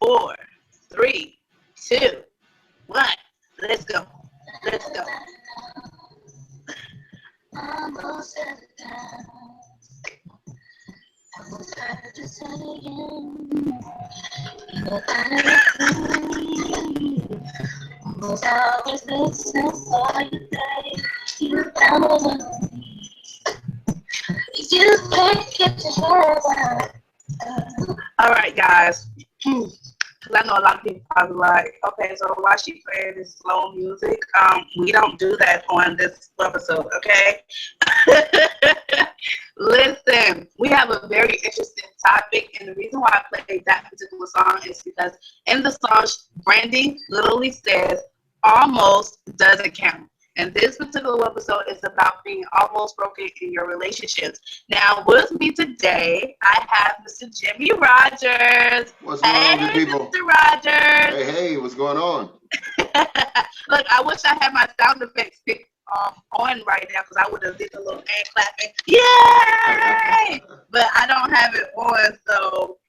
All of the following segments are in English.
4, 3, 2, 1. Let's go. Let's go. Almost at the time. Almost had to say again. Almost always listen for you, babe. You down on me. You can't get your head out. All right, guys. Because I know a lot of people probably like, okay, so why she playing this slow music? We don't do that on this episode, okay? Listen, we have a very interesting topic, and the reason why I played that particular song is because in the song, Brandy literally says, almost doesn't count. And this particular episode is about being almost broken in your relationships. Now, with me today, I have Mr. Jimmie Rogers. What's going on, good people? Mr. Rogers. Hey, what's going on? Look, I wish I had my sound effects on right now because I would have did a little hand clapping. Yay! But I don't have it on, so.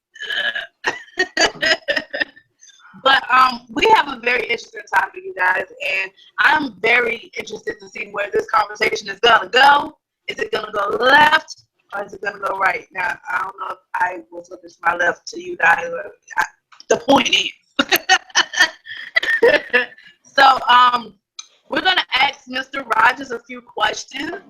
But we have a very interesting topic, you guys, and I'm very interested to see where this conversation is going to go. Is it going to go left or is it going to go right? Now, I don't know if I was looking to my left to you guys. The point is. So we're going to ask Mr. Rogers a few questions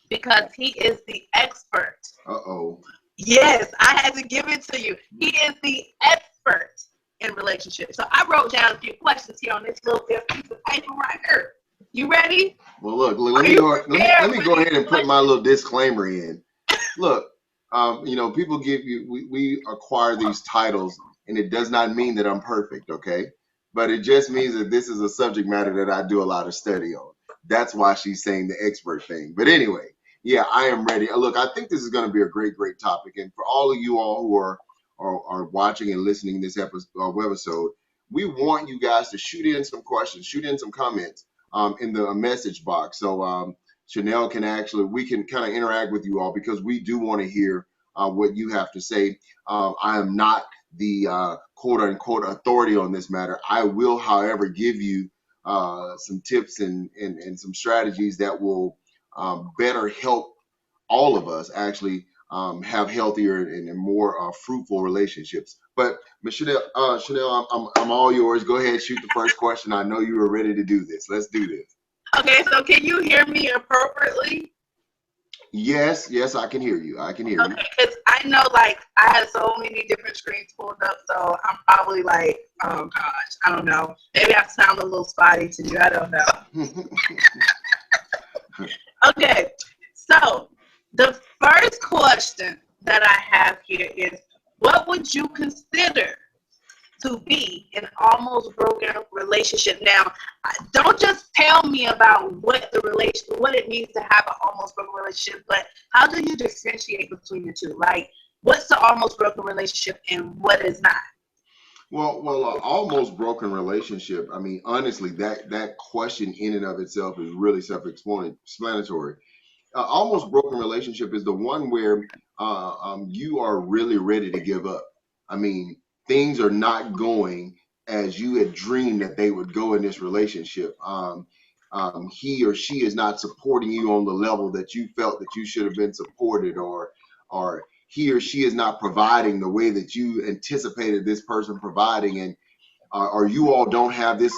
because he is the expert. Uh-oh. Yes, I had to give it to you. He is the expert in relationships. So I wrote down a few questions here on this little piece of paper right here. You ready? Well, look, let me go ahead and put my little disclaimer in. Look, you know, people give you, we acquire these titles, and it does not mean that I'm perfect, okay? But it just means that this is a subject matter that I do a lot of study on. That's why she's saying the expert thing. But anyway, yeah, I am ready. Look, I think this is going to be a great topic. And for all of you all who are watching and listening to this webisode, we want you guys to shoot in some questions, shoot in some comments in the message box. So Shanell can we can kind of interact with you all because we do want to hear what you have to say. I am not the quote unquote authority on this matter. I will, however, give you some tips and some strategies that will better help all of us actually have healthier and more fruitful relationships. But Shanell, I'm all yours. Go ahead, shoot the first question. I know you were ready to do this. Let's do this. Okay, so can you hear me appropriately? Yes, I can hear you. I can hear you. Okay, because I know, like, I have so many different screens pulled up, so I'm probably like, oh gosh, I don't know. Maybe I sound a little spotty to you. I don't know. Okay, so the first question that I have here is, what would you consider to be an almost broken relationship? Now, don't just tell me about what it means to have an almost broken relationship, but how do you differentiate between the two? Like, what's the almost broken relationship and what is not? Well, an almost broken relationship, I mean, honestly, that question in and of itself is really self-explanatory. Almost broken relationship is the one where you are really ready to give up. I mean, things are not going as you had dreamed that they would go in this relationship. He or she is not supporting you on the level that you felt that you should have been supported, or he or she is not providing the way that you anticipated this person providing, and or you all don't have this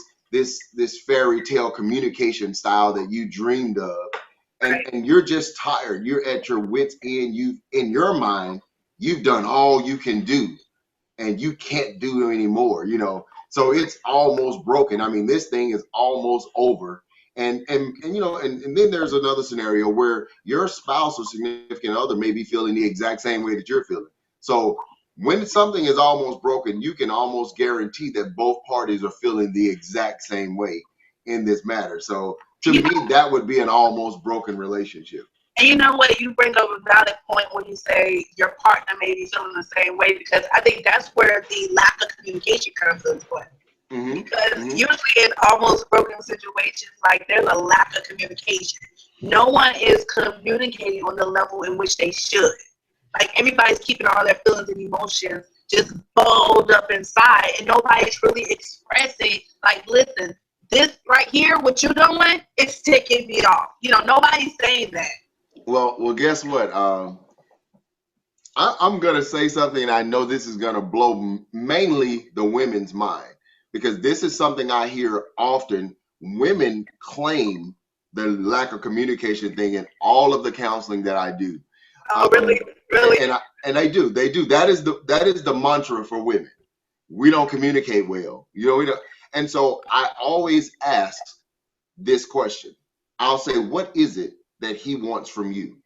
fairy tale communication style that you dreamed of. And you're just tired. You're at your wit's end. In your mind, you've done all you can do, and you can't do anymore. You know, so it's almost broken. I mean, this thing is almost over. And you know, and then there's another scenario where your spouse or significant other may be feeling the exact same way that you're feeling. So when something is almost broken, you can almost guarantee that both parties are feeling the exact same way in this matter. So to me, that would be an almost broken relationship. And you know what? You bring up a valid point when you say your partner may be feeling the same way, because I think that's where the lack of communication comes into play. Mm-hmm. Because usually in almost broken situations, like, there's a lack of communication. No one is communicating on the level in which they should. Like everybody's keeping all their feelings and emotions just balled up inside, and nobody's really expressing, like, listen, this right here, what you're doing, it's ticking me off. You know, nobody's saying that. Well, guess what? I'm going to say something, and I know this is going to blow mainly the women's mind, because this is something I hear often. Women claim the lack of communication thing in all of the counseling that I do. Oh, really? Really? And they do. That is the mantra for women. We don't communicate well. You know, we don't. And so I always ask this question. I'll say, what is it that he wants from you?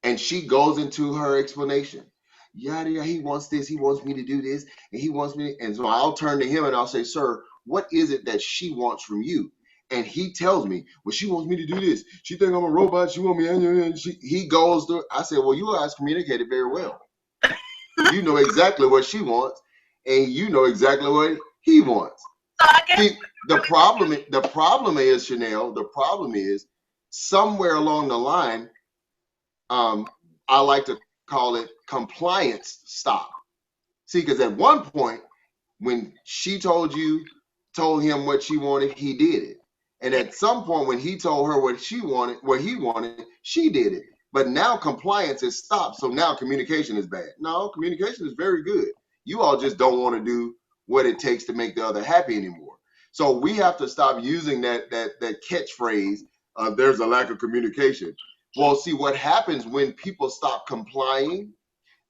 And she goes into her explanation. Yada, yada, he wants this, he wants me to do this, and he wants me. And so I'll turn to him and I'll say, sir, what is it that she wants from you? And he tells me, well, she wants me to do this. She think I'm a robot. She want me. And he goes through. I said, well, you guys communicated very well. You know exactly what she wants, and you know exactly what he wants. So I guess See, the problem is, Shanell, the problem is somewhere along the line, I like to call it compliance stop. See, because at one point, when she told him what she wanted, he did it. And at some point, when he told her what he wanted, she did it. But now compliance is stopped. So now communication is bad. No, communication is very good. You all just don't want to do what it takes to make the other happy anymore. So we have to stop using that catchphrase of there's a lack of communication. Well, see, what happens when people stop complying,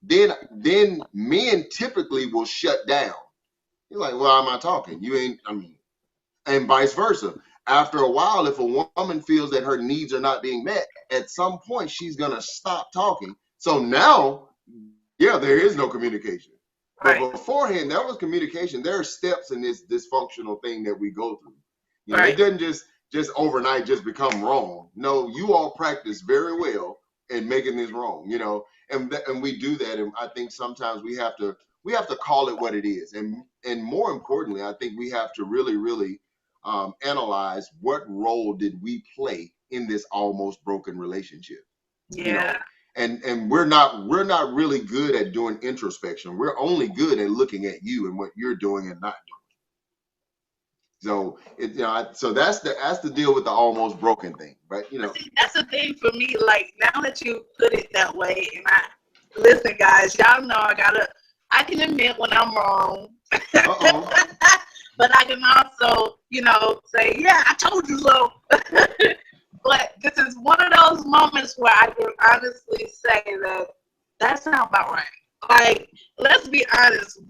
then men typically will shut down. You're like, well, am I talking? You ain't, I mean, and vice versa. After a while, if a woman feels that her needs are not being met, at some point she's gonna stop talking. So now, yeah, there is no communication. But right. beforehand, there was communication. There are steps in this dysfunctional thing that we go through. You know, Right. it doesn't just overnight just become wrong. No, you all practice very well in making this wrong. You know, and we do that. And I think sometimes we have to call it what it is. And more importantly, I think we have to really analyze what role did we play in this almost broken relationship. Yeah. You know, and we're not really good at doing introspection. We're only good at looking at you and what you're doing and not doing. So so that's the deal with the almost broken thing. But you know, see, that's the thing for me. Like, now that you put it that way, and listen, guys, y'all know I can admit when I'm wrong. But I can also, say, yeah, I told you so. But this is one of those moments where I can honestly say that's not about right. Like, let's be honest,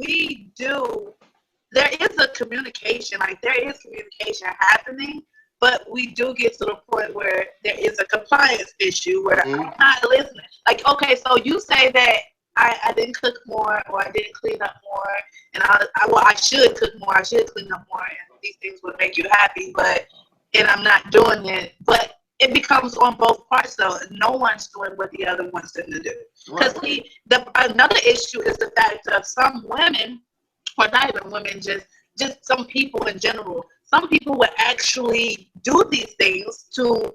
there is a communication, like there is communication happening, but we do get to the point where there is a compliance issue where I'm not listening. Like, okay, so you say that I didn't cook more, or I didn't clean up more, and I should cook more, I should clean up more, and these things would make you happy, and I'm not doing it. But it becomes on both parts, though. No one's doing what the other wants them to do. Because another issue is the fact of some women, or not even women, just some people in general. Some people would actually do these things to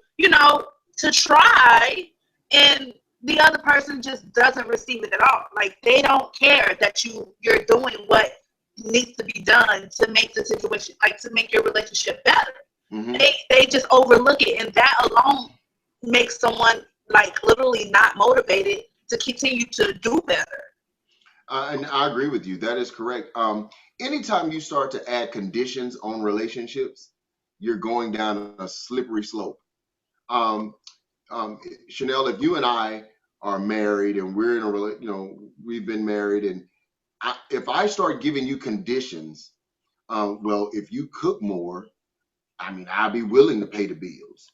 try, and the other person just doesn't receive it at all. Like, they don't care that you're doing what needs to be done to make the situation, like to make your relationship better. Mm-hmm. They just overlook it, and that alone makes someone like literally not motivated to continue to do better. And I agree with you. That is correct. Anytime you start to add conditions on relationships, you're going down a slippery slope. Shanell, if you and I are married and we're in we've been married, and if I start giving you conditions, well, if you cook more, I mean, I'll be willing to pay the bills.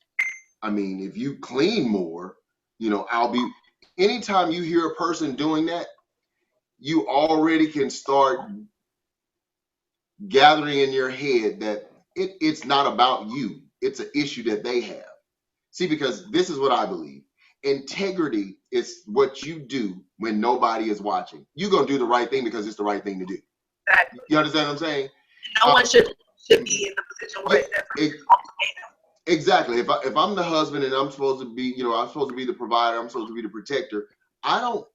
I mean, if you clean more, I'll be. Anytime you hear a person doing that, you already can start gathering in your head that it's not about you. It's an issue that they have. See, because this is what I believe. Integrity is what you do when nobody is watching. You're going to do the right thing because it's the right thing to do. Exactly. You understand what I'm saying? No one should be in the position where exactly. If I'm the husband and I'm supposed to be, I'm supposed to be the provider, I'm supposed to be the protector, I don't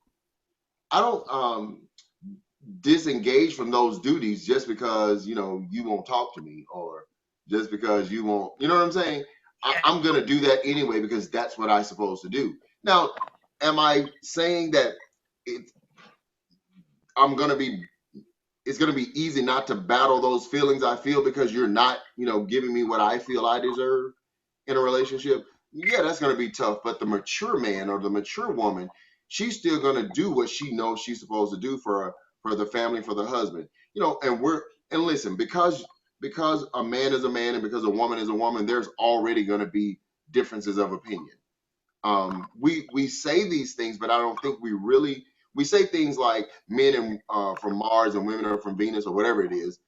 I don't disengage from those duties just because you won't talk to me, or just because you won't, you know what I'm saying. Yeah. I'm gonna do that anyway because that's what I'm supposed to do. Now, am I saying that it, I'm gonna be it's gonna be easy not to battle those feelings I feel because you're not giving me what I feel I deserve in a relationship? Yeah, that's going to be tough. But the mature man or the mature woman, she's still going to do what she knows she's supposed to do for the family, for the husband. And listen, because a man is a man and because a woman is a woman, there's already going to be differences of opinion. We say these things, but I don't think we say things like men from Mars and women are from Venus or whatever it is.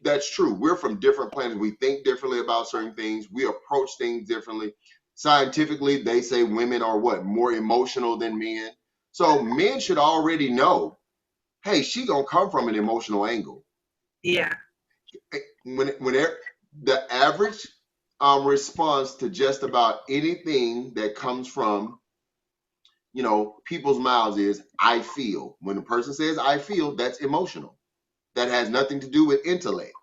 That's true. We're from different planets. We think differently about certain things. We approach things differently. Scientifically, they say women are what? More emotional than men. So men should already know, hey, she gonna come from an emotional angle. Yeah. The average response to just about anything that comes from people's mouths is I feel. When a person says I feel, that's emotional. That has nothing to do with intellect.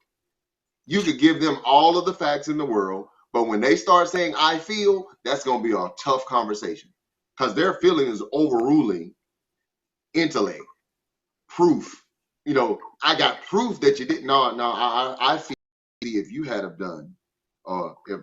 You could give them all of the facts in the world, but when they start saying I feel, that's going to be a tough conversation because their feeling is overruling intellect, proof. I got proof that you didn't. No, I feel if you had have done, if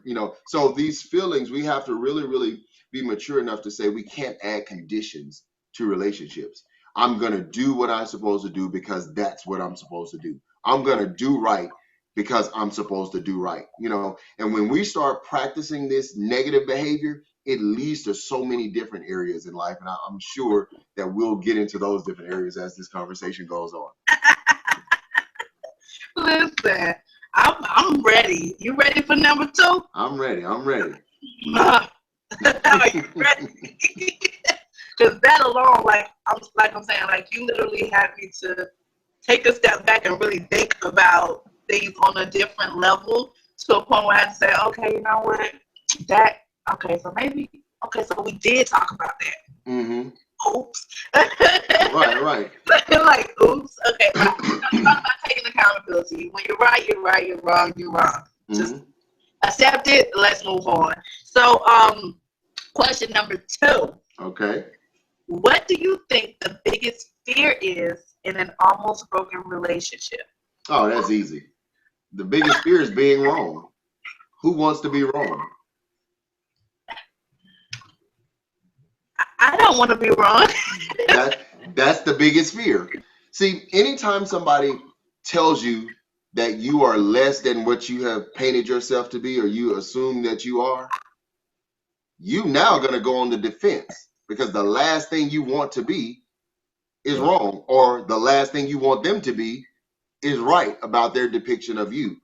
So these feelings, we have to really, really be mature enough to say we can't add conditions to relationships. I'm gonna do what I'm supposed to do because that's what I'm supposed to do. I'm gonna do right because I'm supposed to do right. And when we start practicing this negative behavior, it leads to so many different areas in life, and I'm sure that we'll get into those different areas as this conversation goes on. Listen, I'm ready. You ready for number 2? I'm ready. I'm ready. Are you ready? Because that alone, I'm saying, you literally had me to take a step back and really think about things on a different level, to a point where I had to say, okay, you know what? So we did talk about that. Mm-hmm. Oops. Right. Oops. Okay. Talk about taking accountability. When you're right, you're right. You're wrong, you're wrong. Mm-hmm. Just accept it. Let's move on. So, question number 2. Okay. What do you think the biggest fear is in an almost broken relationship? Oh, that's easy. The biggest fear is being wrong. Who wants to be wrong? I don't want to be wrong. That's the biggest fear. See, anytime somebody tells you that you are less than what you have painted yourself to be, or you assume that you are, you now going to go on the defense because the last thing you want to be is wrong, or the last thing you want them to be is right about their depiction of you.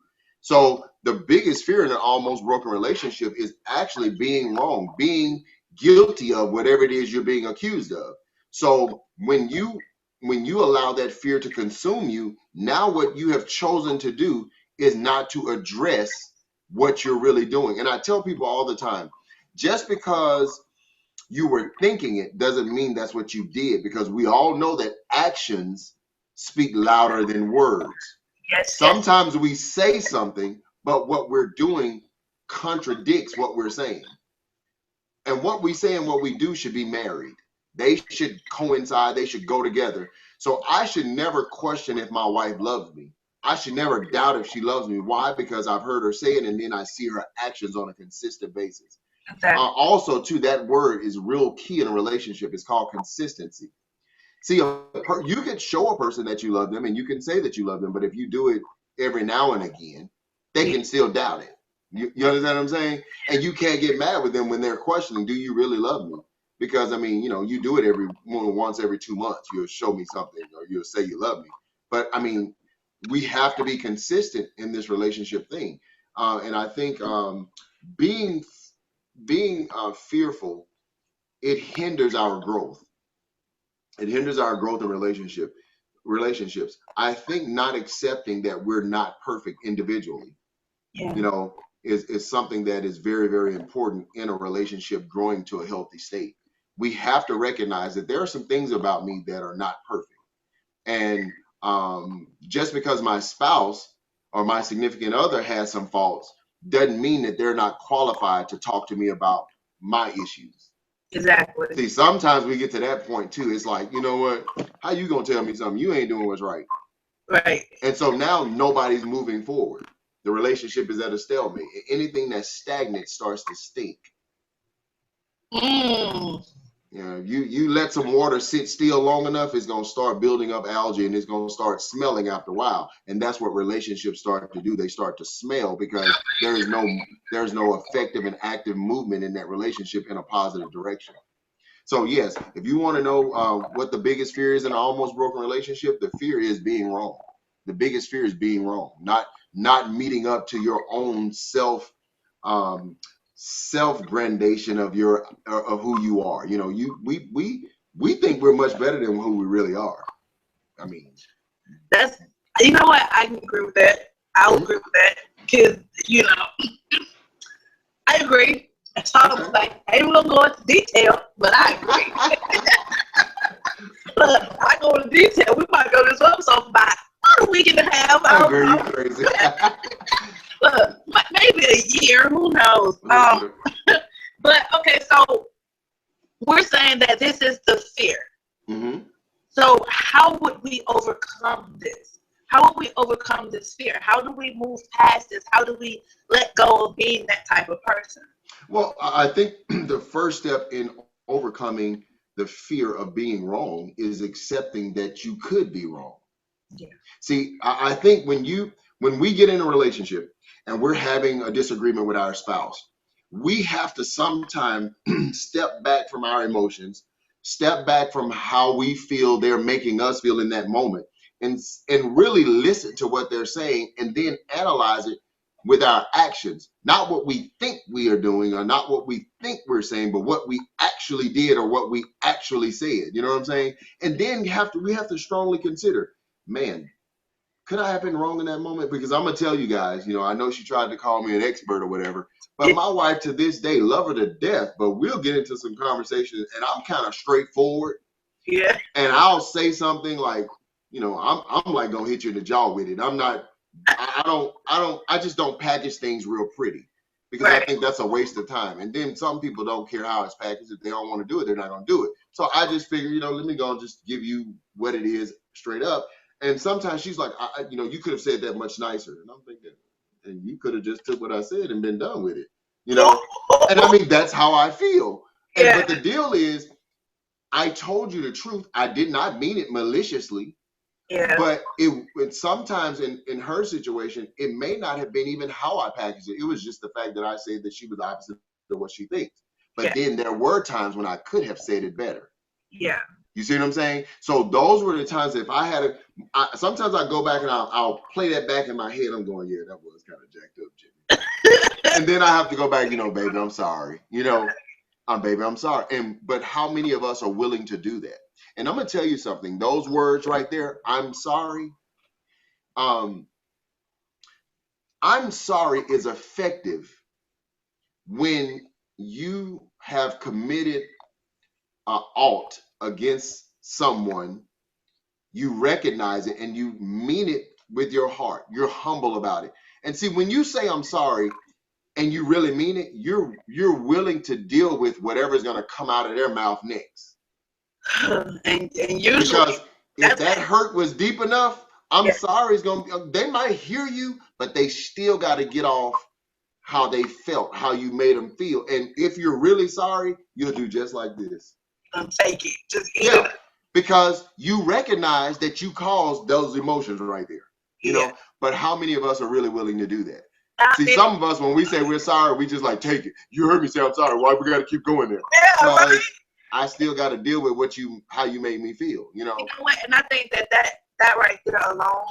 So the biggest fear in an almost broken relationship is actually being wrong, being guilty of whatever it is you're being accused of. So when you allow that fear to consume you, now what you have chosen to do is not to address what you're really doing. And I tell people all the time, just because you were thinking it doesn't mean that's what you did, because we all know that actions speak louder than words. Yes. Sometimes we say something, but what we're doing contradicts what we're saying. And what we say and what we do should be married. They should coincide, they should go together. So I should never question if my wife loves me. I should never doubt if she loves me. Why? Because I've heard her say it, and then I see her actions on a consistent basis. Exactly. Also, too, that word is real key in a relationship. It's called consistency. See, you can show a person that you love them and you can say that you love them, but if you do it every now and again, they can still doubt it. You understand what I'm saying? And you can't get mad with them when they're questioning, do you really love me? Because, I mean, you do it once every 2 months. You'll show me something or you'll say you love me. But, I mean, we have to be consistent in this relationship thing. And I think being fearful, it hinders our growth. It hinders our growth in relationships. I think not accepting that we're not perfect individually, is something that is very, very important in a relationship growing to a healthy state. we have to recognize that there are some things about me that are not perfect. And just because my spouse or my significant other has some faults doesn't mean that they're not qualified to talk to me about my issues. Exactly. See, sometimes we get to that point too. It's like, you know what? How you gonna tell me something? You ain't doing what's right. Right. And so now nobody's moving forward. The relationship is at a stalemate. Anything that's stagnant starts to stink. Mm. You know, you let some water sit still long enough, it's gonna start building up algae and it's gonna start smelling after a while. And that's what relationships start to do. They start to smell because there's no effective and active movement in that relationship in a positive direction. So yes, if you want to know what the biggest fear is in an almost broken relationship, the fear is being wrong. The biggest fear is being wrong, not meeting up to your own self-gradation of who you are. You know, we think we're much better than who we really are. I mean, that's, you know what, I can agree with that. I'll agree with that because, you know, I agree. That's all I'm saying. I ain't gonna go into detail, but I agree. Look, I go into detail. We might go to this episode for about a week and a half. Oh, girl, you crazy. Look, maybe a year. Who knows? But okay, so we're saying that this is the fear. Mm-hmm. So how would we overcome this? How would we overcome this fear? How do we move past this? How do we let go of being that type of person? Well, I think the first step in overcoming the fear of being wrong is accepting that you could be wrong. Yeah. See, I think when we get in a relationship and we're having a disagreement with our spouse, we have to sometimes step back from our emotions, step back from how we feel they're making us feel in that moment, and really listen to what they're saying and then analyze it with our actions, not what we think we are doing or not what we think we're saying, but what we actually did or what we actually said. You know what I'm saying? And then we have to strongly consider, man, could I have been wrong in that moment? Because I'm gonna tell you guys, you know, I know she tried to call me an expert or whatever, but my wife to this day, love her to death, but we'll get into some conversations and I'm kind of straightforward. Yeah. And I'll say something like, you know, I'm like gonna hit you in the jaw with it. I just don't package things real pretty because Right. I think that's a waste of time. And then some people don't care how it's packaged. If they don't want to do it, they're not gonna do it. So I just figure, you know, let me go and just give you what it is straight up. And sometimes she's like, you know, you could have said that much nicer. And I'm thinking, and you could have just took what I said and been done with it, you know? And I mean, that's how I feel. And but the deal is, I told you the truth. I did not mean it maliciously. Yeah. But it sometimes in her situation, it may not have been even how I packaged it. It was just the fact that I said that she was opposite of what she thinks. But then there were times when I could have said it better. Yeah. You see what I'm saying? So those were the times if I had sometimes I go back and I'll play that back in my head. I'm going, yeah, that was kind of jacked up, Jimmie. And then I have to go back, you know, baby, I'm sorry. You know, baby, I'm sorry. But how many of us are willing to do that? And I'm gonna tell you something. Those words right there, I'm sorry. I'm sorry is effective when you have committed an alt against someone. You recognize it and you mean it with your heart. You're humble about it. And see, when you say I'm sorry and you really mean it, you're willing to deal with whatever's gonna come out of their mouth next. And usually, because if that hurt was deep enough, I'm sorry is gonna be, they might hear you, but they still got to get off how they felt, how you made them feel. And if you're really sorry, you'll do just like this. Take it. Just eat it. Because you recognize that you caused those emotions right there. You know, but how many of us are really willing to do that? See, some of us, when we say we're sorry, we just like, take it. You heard me say I'm sorry. Why we got to keep going there? Yeah, right. I still got to deal with how you made me feel, you know? You know what? And I think that right there alone,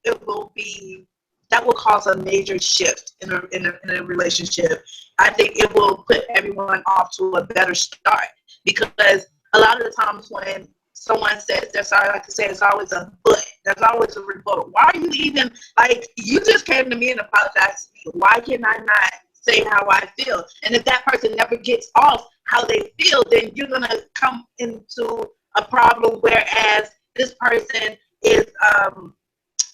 that will cause a major shift in a relationship. I think it will put everyone off to a better start, because a lot of the times when someone says they're sorry, like I said, it's always a but. There's always a rebuttal. Why are you even, like, you just came to me and apologized to me. Why can I not say how I feel. And if that person never gets off how they feel, then you're going to come into a problem, whereas this person is,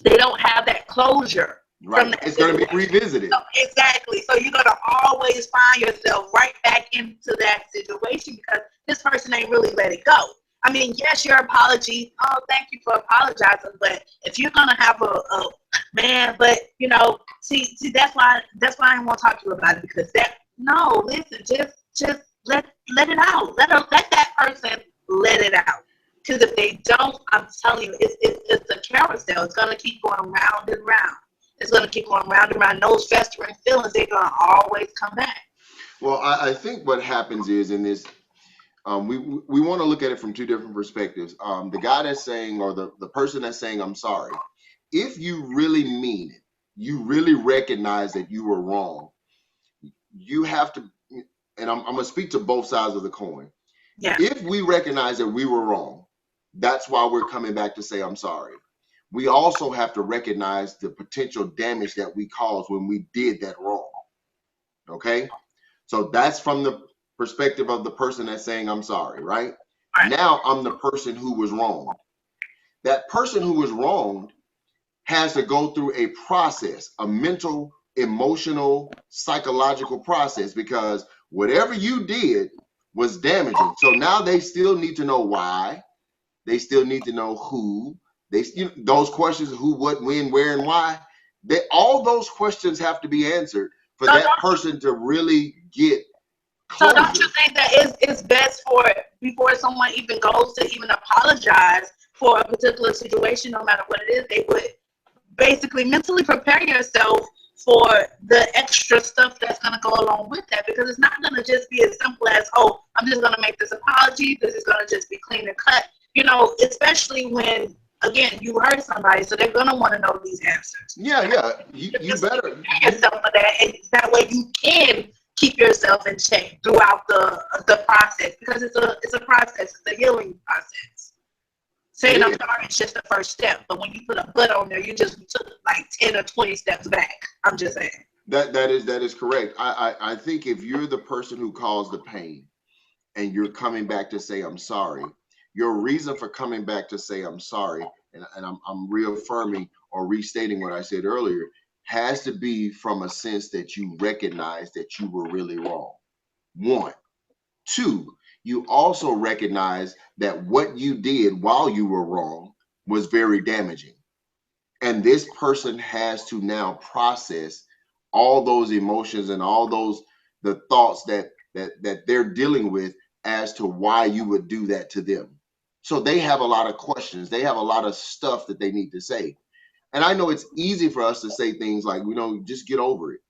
they don't have that closure. Right. It's going to be revisited. So, exactly. So you're going to always find yourself right back into that situation because this person ain't really let it go. I mean, yes, your apology. Oh, thank you for apologizing. But if you're going to have a man, but you know, see, that's why I don't want to talk to you about it, because no, listen, just let it out. Let that person let it out. Because if they don't, I'm telling you, it's a carousel. It's going to keep going round and round. It's going to keep going round and round. Those festering feelings, they're going to always come back. Well, I think what happens is in this, we want to look at it from two different perspectives. The guy that's saying, or the person that's saying, I'm sorry, if you really mean it, you really recognize that you were wrong, you have to, and I'm going to speak to both sides of the coin. Yeah. If we recognize that we were wrong, that's why we're coming back to say, I'm sorry. We also have to recognize the potential damage that we caused when we did that wrong. Okay? So that's from the perspective of the person that's saying, I'm sorry, right? Now I'm the person who was wronged. That person who was wronged has to go through a process, a mental, emotional, psychological process, because whatever you did was damaging. So now they still need to know why. They still need to know who. Those questions, who, what, when, where, and why, all those questions have to be answered for that person to really get closure. So don't you think that it's best for, before someone even goes to even apologize for a particular situation, no matter what it is, they would basically mentally prepare yourself for the extra stuff that's going to go along with that, because it's not going to just be as simple as, oh, I'm just going to make this apology, this is going to just be clean and cut, especially when, again, you hurt somebody, so they're going to want to know these answers. Yeah, you better prepare yourself for that, and that way you can keep yourself in check throughout the process, because it's a process, it's a healing process. Saying I'm sorry is just the first step, but when you put a butt on there, you just took like 10 or 20 steps back. I'm just saying. That is correct. I think if you're the person who caused the pain and you're coming back to say I'm sorry, your reason for coming back to say I'm sorry, and I'm reaffirming or restating what I said earlier, has to be from a sense that you recognize that you were really wrong. One. Two, you also recognize that what you did while you were wrong was very damaging. And this person has to now process all those emotions and all the thoughts that they're dealing with as to why you would do that to them. So they have a lot of questions. They have a lot of stuff that they need to say. And I know it's easy for us to say things like, just get over it,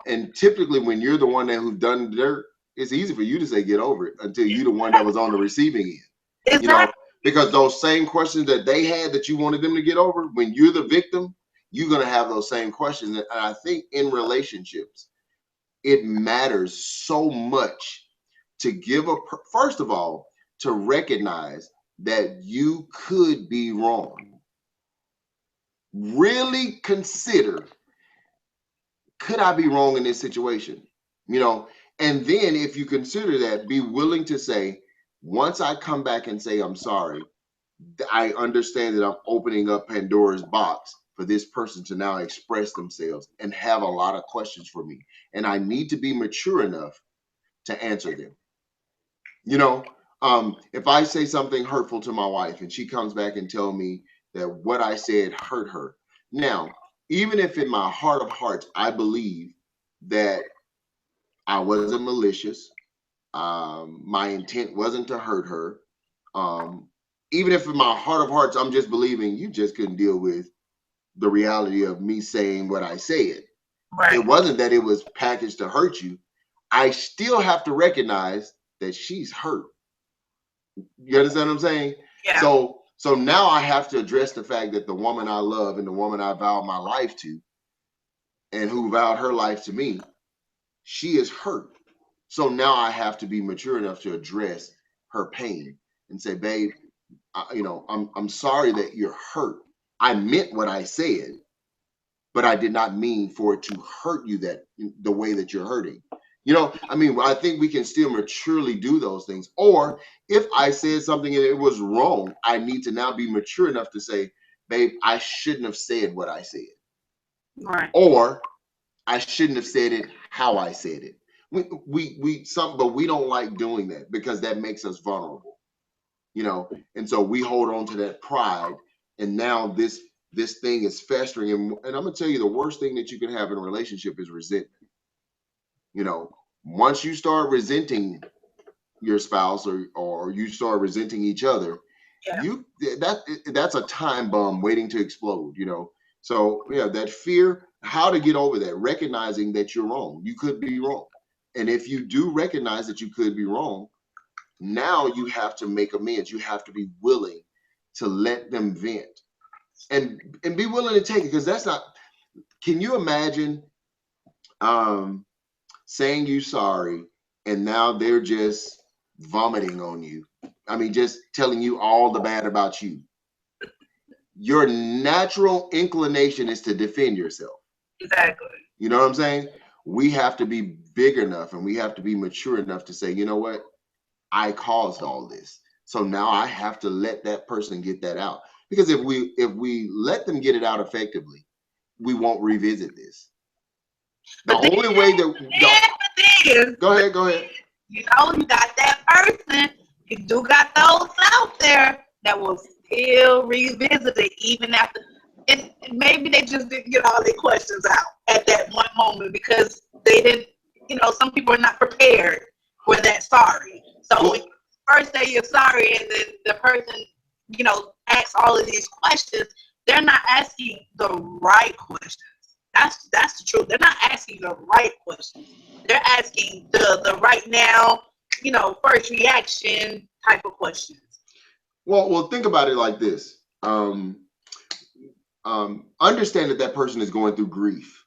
and typically when you're the one who's done dirt, it's easy for you to say get over it until you're the one that was on the receiving end. Exactly. Because those same questions that they had that you wanted them to get over, when you're the victim, you're going to have those same questions. And I think in relationships, it matters so much to give first of all, to recognize that you could be wrong. Really consider, could I be wrong in this situation? And then if you consider that, be willing to say, once I come back and say I'm sorry, I understand that I'm opening up Pandora's box for this person to now express themselves and have a lot of questions for me. And I need to be mature enough to answer them. If I say something hurtful to my wife and she comes back and tell me that what I said hurt her. Now, even if in my heart of hearts, I believe that I wasn't malicious, my intent wasn't to hurt her. Even if in my heart of hearts, I'm just believing you just couldn't deal with the reality of me saying what I said. Right. It wasn't that it was packaged to hurt you. I still have to recognize that she's hurt. You understand what I'm saying? Yeah. So now I have to address the fact that the woman I love and the woman I vowed my life to and who vowed her life to me, she is hurt. So now I have to be mature enough to address her pain and say, babe, I'm sorry that you're hurt. I meant what I said. but I did not mean for it to hurt you that the way that you're hurting. You know, I mean, I think we can still maturely do those things. Or if I said something and it was wrong, I need to now be mature enough to say, babe, I shouldn't have said what I said. Right. Or I shouldn't have said it how I said it. But we don't like doing that because that makes us vulnerable, you know. And so we hold on to that pride, and now this thing is festering. And I'm gonna tell you, the worst thing that you can have in a relationship is resentment. You know, once you start resenting your spouse, or you start resenting each other, Yeah. that's a time bomb waiting to explode, you know. So yeah, that fear, how to get over that, recognizing that you're wrong, you could be wrong. And if you do recognize that you could be wrong, now you have to make amends. You have to be willing to let them vent, and be willing to take it, because that's not, can you imagine um saying you sorry, and now they're just vomiting on you. I mean, just telling you all the bad about you. Your natural inclination is to defend yourself. Exactly. You know what I'm saying? We have to be big enough and we have to be mature enough to say, you know what? I caused all this. So now I have to let that person get that out. Because if we let them get it out effectively, we won't revisit this. The But then, only way that go ahead. You know, you got that person. You do got those out there that will still revisit it even after. And maybe they just didn't get all their questions out at that one moment because they didn't. You know, some people are not prepared for that sorry. So when you first say you're sorry, and then the person, you know, asks all of these questions, they're not asking the right questions. That's the truth. They're not asking the right questions. They're asking the right now, you know, first reaction type of questions. Well, think about it like this. Understand that that person is going through grief.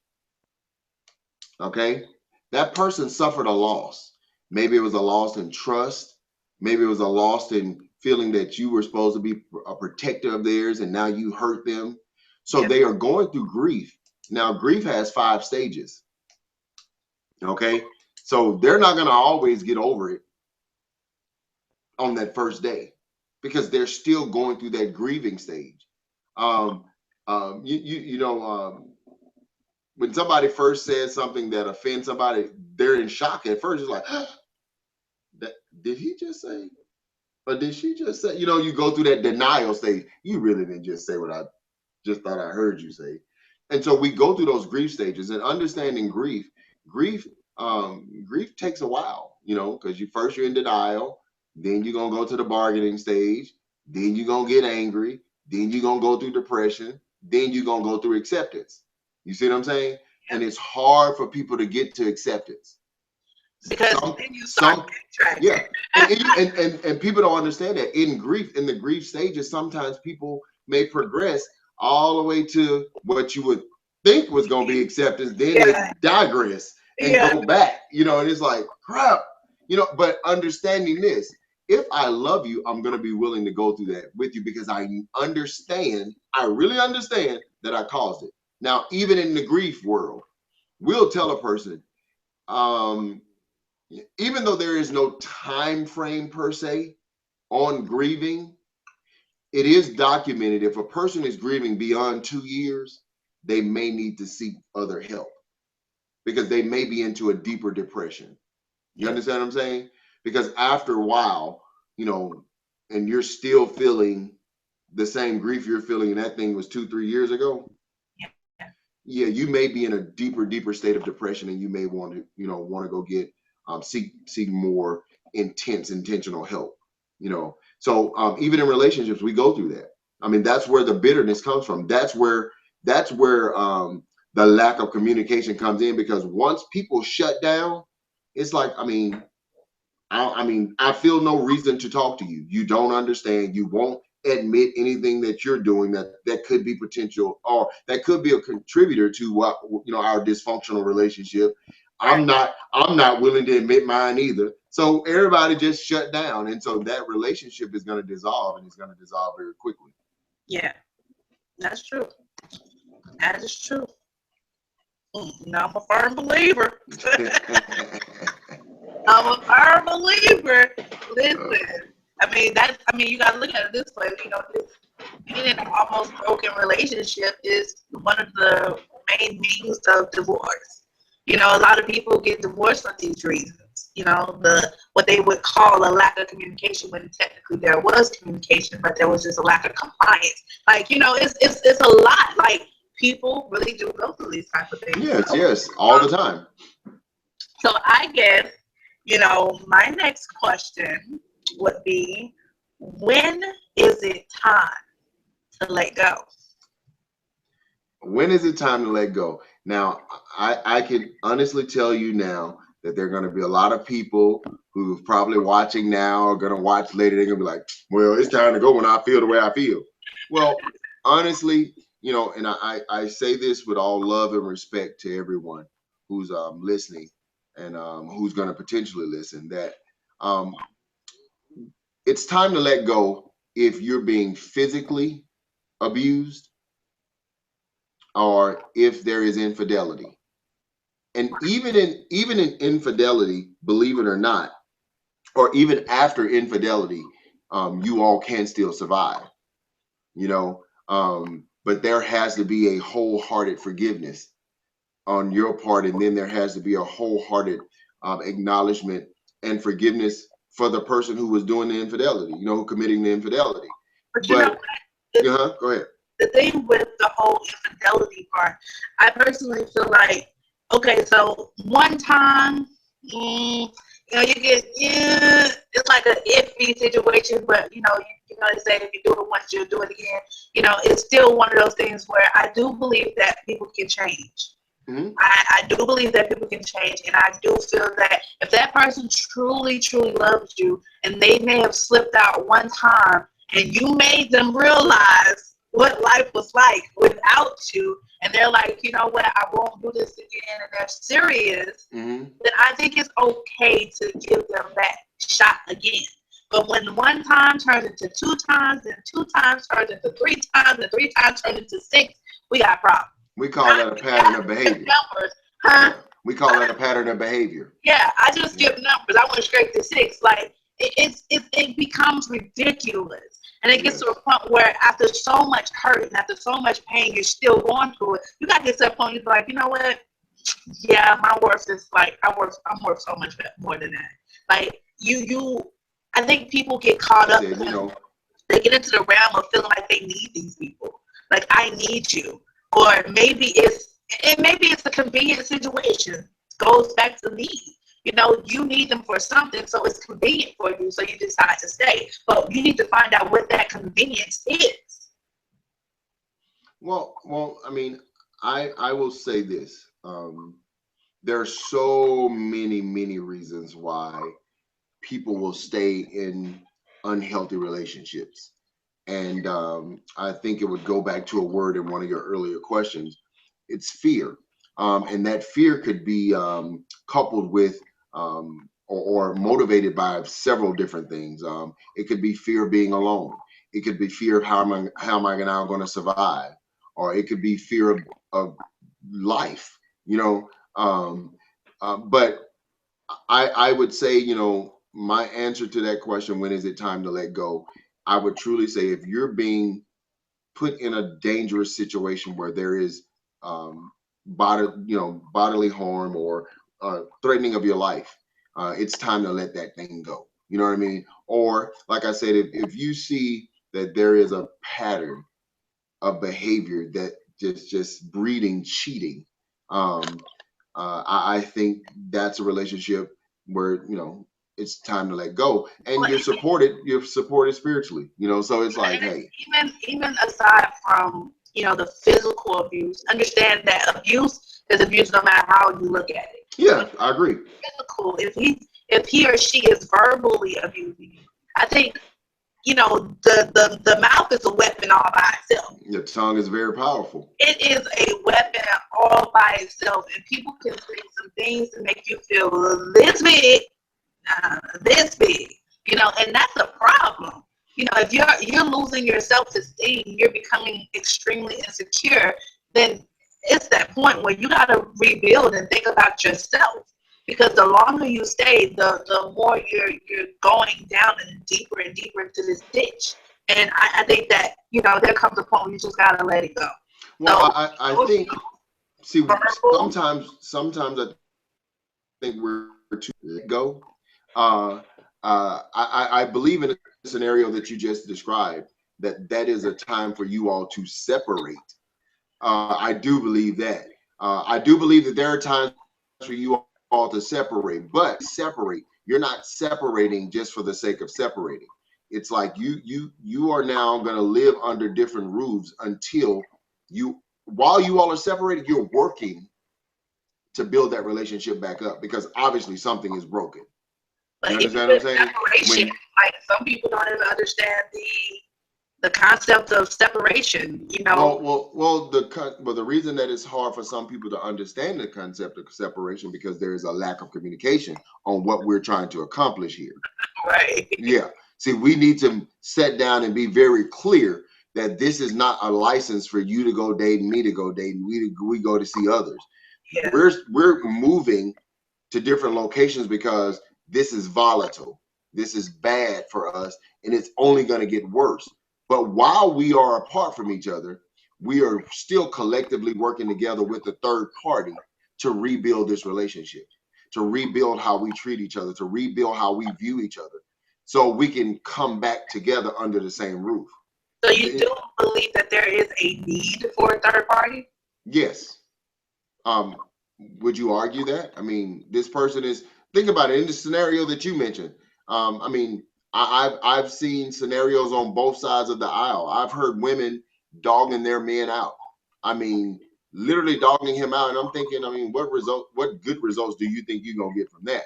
Okay, that person suffered a loss. Maybe it was a loss in trust. Maybe it was a loss in feeling that you were supposed to be a protector of theirs, and now you hurt them. So Yeah. they are going through grief. Now, grief has 5 stages. Okay, so they're not going to always get over it on that first day because they're still going through that grieving stage. Um, you know, when somebody first says something that offends somebody, they're in shock at first. It's like, that, did he just say, or did she just say? You know, you go through that denial stage. You really didn't just say what I just thought I heard you say. And so we go through those grief stages, and understanding grief grief takes a while, you know, because you're in denial, then you're gonna go to the bargaining stage, then you're gonna get angry, then you're gonna go through depression, then you're gonna go through acceptance. You see what I'm saying? And it's hard for people to get to acceptance Because then you start backtracking. Yeah, and people don't understand that in the grief stages, sometimes people may progress all the way to what you would think was going to be acceptance, then they digress and go back, you know, and it's like, crap, you know. But understanding this, if I love you, I'm going to be willing to go through that with you because I really understand that I caused it. Now, even in the grief world, we'll tell a person, even though there is no time frame per se on grieving, it is documented if a person is grieving beyond 2 years, they may need to seek other help because they may be into a deeper depression. You understand what I'm saying? Because after a while, you know, and you're still feeling the same grief you're feeling, and that thing was 2-3 years ago. Yeah, you may be in a deeper state of depression, and you may want to go get seek more intentional help. You know, so even in relationships, we go through that. I mean, that's where the bitterness comes from. That's where the lack of communication comes in, because once people shut down, it's like, I feel no reason to talk to you. You don't understand. You won't admit anything that you're doing that could be potential, or that could be a contributor to what, our dysfunctional relationship. I'm not willing to admit mine either. So everybody just shut down, and so that relationship is going to dissolve, and it's going to dissolve very quickly. Yeah, that's true. That is true. I'm a firm believer. I'm a firm believer. Listen, you gotta look at it this way. This being in an almost broken relationship is one of the main means of divorce. A lot of people get divorced for these reasons. What they would call a lack of communication, when technically there was communication, but there was just a lack of compliance. It's a lot. Like, people really do go through these types of things. Yes, all the time. So I guess, my next question would be, when is it time to let go? When is it time to let go? Now, I can honestly tell you now that there are going to be a lot of people who's probably watching now or going to watch later. They're going to be like, well, it's time to go when I feel the way I feel. Well, honestly, and I say this with all love and respect to everyone who's listening and who's going to potentially listen, that it's time to let go if you're being physically abused or if there is infidelity. And even in infidelity, believe it or not, or even after infidelity, you all can still survive, but there has to be a wholehearted forgiveness on your part, and then there has to be a wholehearted acknowledgement and forgiveness for the person who was doing the infidelity, who committing the infidelity. But go ahead. The thing with the whole infidelity part, I personally feel like, okay, so one time, you get, it's like an iffy situation, but they say if you do it once, you'll do it again. It's still one of those things where I do believe that people can change. Mm-hmm. I do believe that people can change, and I do feel that if that person truly, truly loves you, and they may have slipped out one time, and you made them realize what life was like without you, and they're like, you know what, I won't do this again, and they're serious, then I think it's okay to give them that shot again. But when one time turns into 2 times, and 2 times turns into 3 times, and 3 times turns into 6, we got problems. We call that a pattern of behavior. We call that a pattern of behavior. Yeah, I just skip numbers. I went straight to 6. Like, it becomes ridiculous. And it gets to a point where after so much hurt and after so much pain, you're still going through it. You got to get to a point, you're like, you know what? Yeah, my worth is like, I'm worth so much more than that. Like, I think people get caught up. They get into the realm of feeling like they need these people. Like, I need you. Or maybe it's a convenient situation. It goes back to need. You need them for something, so it's convenient for you, so you decide to stay. But you need to find out what that convenience is. Well, I will say this. There are so many reasons why people will stay in unhealthy relationships. And I think it would go back to a word in one of your earlier questions. It's fear. And that fear could be coupled with or motivated by several different things. It could be fear of being alone. It could be fear of how am I now going to survive? Or it could be fear of life, but I would say, my answer to that question, when is it time to let go? I would truly say if you're being put in a dangerous situation where there is bodily harm or threatening of your life, it's time to let that thing go. You know what I mean? Or like I said, if you see that there is a pattern of behavior that just breeding cheating, I think that's a relationship where it's time to let go, and you're supported spiritually, so it's like, hey, even aside from the physical abuse, understand that abuse is abuse no matter how you look at it. Yeah, I agree. Physical, if he or she is verbally abusing you, I think the mouth is a weapon all by itself. Your tongue is very powerful. It is a weapon all by itself, and people can say some things to make you feel this big, and that's a problem. If you're losing your self-esteem, you're becoming extremely insecure, then it's that point where you got to rebuild and think about yourself. Because the longer you stay, the more you're going down and deeper into this ditch. And I think that, there comes a point where you just got to let it go. Well, So, I think, see, verbal, sometimes I think we're too let go. I believe in a scenario that you just described, that is a time for you all to separate. I do believe that. I do believe that there are times for you all to separate, but separate. You're not separating just for the sake of separating. It's like you are now going to live under different roofs until while you all are separated, you're working to build that relationship back up, because obviously something is broken. You understand what I'm saying? Separation, like some people don't even understand the concept of separation. Well, the reason that it's hard for some people to understand the concept of separation, because there is a lack of communication on what we're trying to accomplish here. Right. Yeah. See, we need to sit down and be very clear that this is not a license for you to go date and me to go date and we go to see others. Yeah. We're moving to different locations because this is volatile. This is bad for us, and it's only going to get worse. But while we are apart from each other, we are still collectively working together with the third party to rebuild this relationship, to rebuild how we treat each other, to rebuild how we view each other, so we can come back together under the same roof. So you do believe that there is a need for a third party? Yes. Would you argue that? I mean, this person is, think about it, in the scenario that you mentioned. I mean, I've seen scenarios on both sides of the aisle. I've heard women dogging their men out. I mean, literally dogging him out. And I'm thinking, I mean, what good results do you think you're gonna get from that?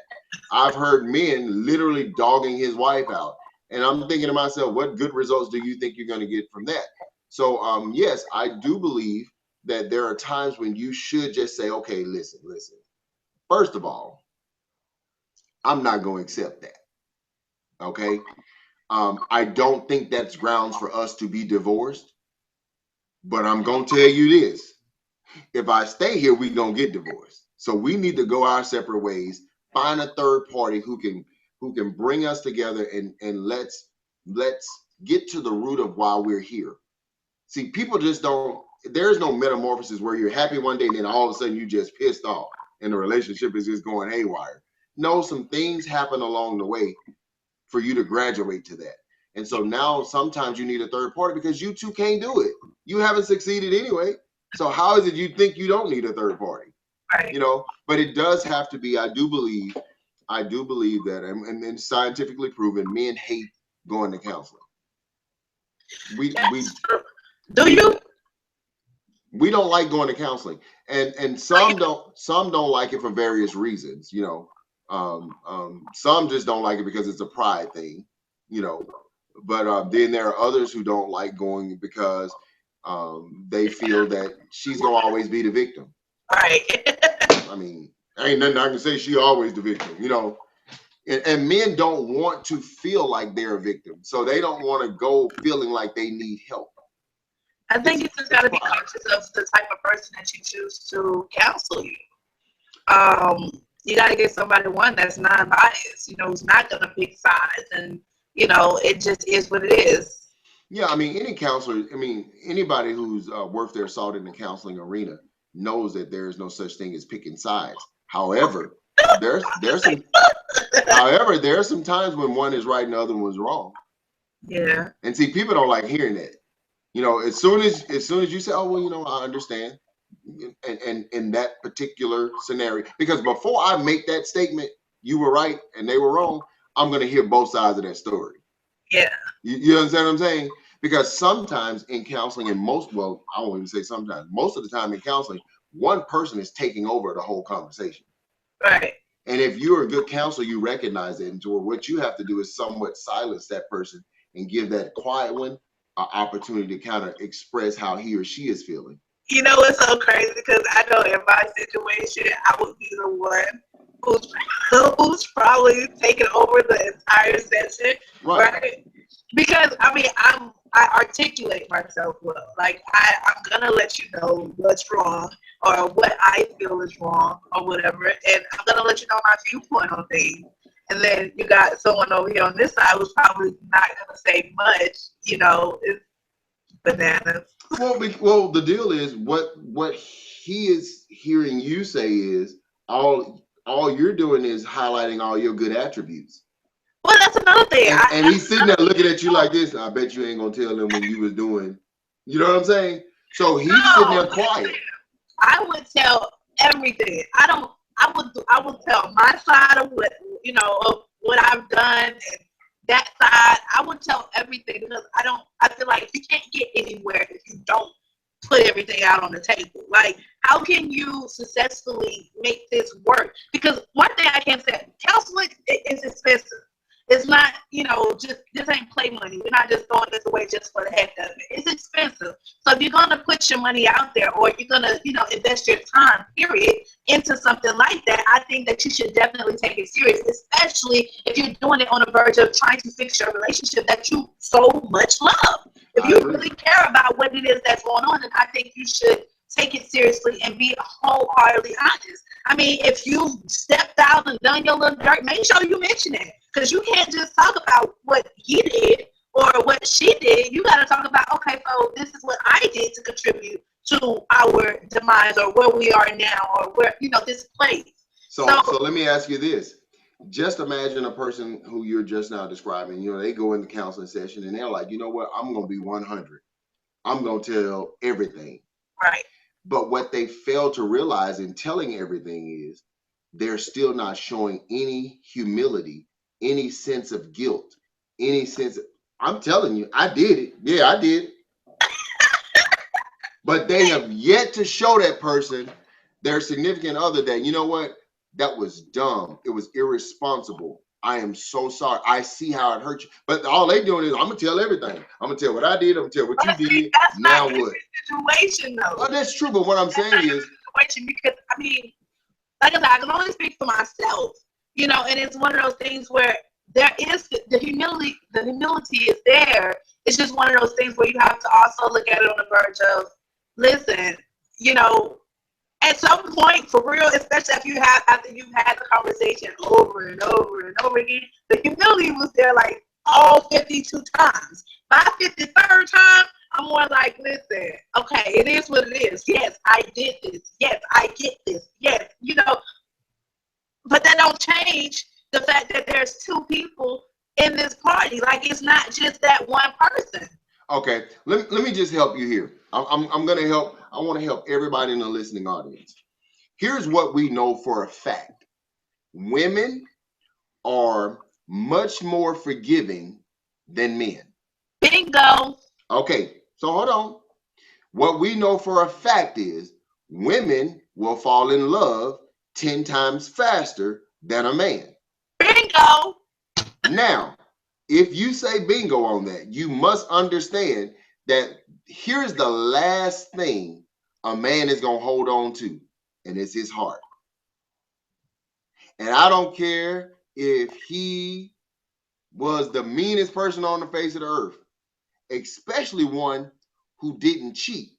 I've heard men literally dogging his wife out. And I'm thinking to myself, what good results do you think you're gonna get from that? So yes, I do believe that there are times when you should just say, okay, listen. First of all, I'm not going to accept that. Okay. I don't think that's grounds for us to be divorced, but I'm going to tell you this. If I stay here, we're going to get divorced. So we need to go our separate ways, find a third party who can bring us together, and let's get to the root of why we're here. See, people just don't, there's no metamorphosis where you're happy one day and then all of a sudden you just pissed off and the relationship is just going haywire. No, some things happen along the way for you to graduate to that. And so now sometimes you need a third party because you two can't do it. You haven't succeeded anyway. So how is it you think you don't need a third party? Right. But it does have to be, I do believe that, and scientifically proven, men hate going to counseling. Do you? We don't like going to counseling, and some don't like it for various reasons. Some just don't like it because it's a pride thing, but then there are others who don't like going because they feel that she's gonna always be the victim. Right. I mean, ain't nothing I can say, she always the victim, and men don't want to feel like they're a victim, so they don't want to go feeling like they need help. I think you just got to be conscious of the type of person that you choose to counsel you. You got to get somebody, one, that's non-biased, who's not going to pick sides, and, it just is what it is. Yeah, I mean, any counselor, anybody who's worth their salt in the counseling arena knows that there is no such thing as picking sides. However, there are some times when one is right and the other one's wrong. Yeah. And see, people don't like hearing that. As soon as you say, oh, well, I understand, and in that particular scenario, because before I make that statement, you were right and they were wrong, I'm going to hear both sides of that story. Yeah. You understand what I'm saying? Because sometimes in counseling, and I won't even say sometimes, most of the time in counseling, one person is taking over the whole conversation. Right. And if you're a good counselor, you recognize it. And so what you have to do is somewhat silence that person and give that quiet one an opportunity to kind of express how he or she is feeling. It's so crazy because I know in my situation, I would be the one who's probably taking over the entire session, right? Because I articulate myself well. Like I'm gonna let you know what's wrong, or what I feel is wrong or whatever, and I'm gonna let you know my viewpoint on things. And then you got someone over here on this side who's probably not gonna say much. It's bananas. Well, the deal is what he is hearing you say is all you're doing is highlighting all your good attributes. Well, that's another thing. And he's sitting there looking at you like this. I bet you ain't gonna tell him when you was doing. You know what I'm saying? So he's sitting there quiet. I would tell everything. I would tell my side of what I've done, and that side. I would tell everything because I feel like you can't get anywhere if you don't put everything out on the table. Like, how can you successfully make this work? Because one thing I can say, counseling is expensive. It's not, just this ain't play money. We're not just throwing this away just for the heck of it. It's expensive. So if you're gonna put your money out there, or you're gonna, invest your time, period, into something like that, I think that you should definitely take it serious, especially if you're doing it on the verge of trying to fix your relationship that you so much love. If you really care about what it is that's going on, then I think you should take it seriously and be wholeheartedly honest. I mean, if you stepped out and done your little dirt, make sure you mention it. Because you can't just talk about what he did or what she did. You got to talk about, okay, so this is what I did to contribute to our demise, or where we are now, or where, this place. So let me ask you this. Just imagine a person who you're just now describing, they go in the counseling session and they're like, you know what, I'm going to be 100. I'm going to tell everything. Right. But what they fail to realize in telling everything is they're still not showing any humility, any sense of guilt, any sense of, I'm telling you, I did it. Yeah, I did. But they have yet to show that person, their significant other, that, you know what, that was dumb. It was irresponsible. I am so sorry. I see how it hurt you. But all they doing is, I'm going to tell everything. I'm going to tell what I did. I'm going to tell what you did. That's now not what? Situation, though. Well, that's true. But what I'm saying is, situation, because, I mean, like I said, I can only speak for myself, and it's one of those things where there is the humility is there. It's just one of those things where you have to also look at it on the verge of, listen, at some point, for real, especially after you've had the conversation over and over and over again, the humility was there like all 52 times. By 53rd time, I'm more like, listen, okay, it is what it is. Yes, I did this. Yes, I get this. Yes, but that don't change the fact that there's two people in this party. Like, it's not just that one person. Okay, let me just help you here. I'm going to help. I want to help everybody in the listening audience. Here's what we know for a fact. Women are much more forgiving than men. Bingo. Okay, so hold on. What we know for a fact is women will fall in love 10 times faster than a man. Bingo. Now, if you say bingo on that, you must understand that here's the last thing a man is going to hold on to, and it's his heart. And I don't care if he was the meanest person on the face of the earth, especially one who didn't cheat.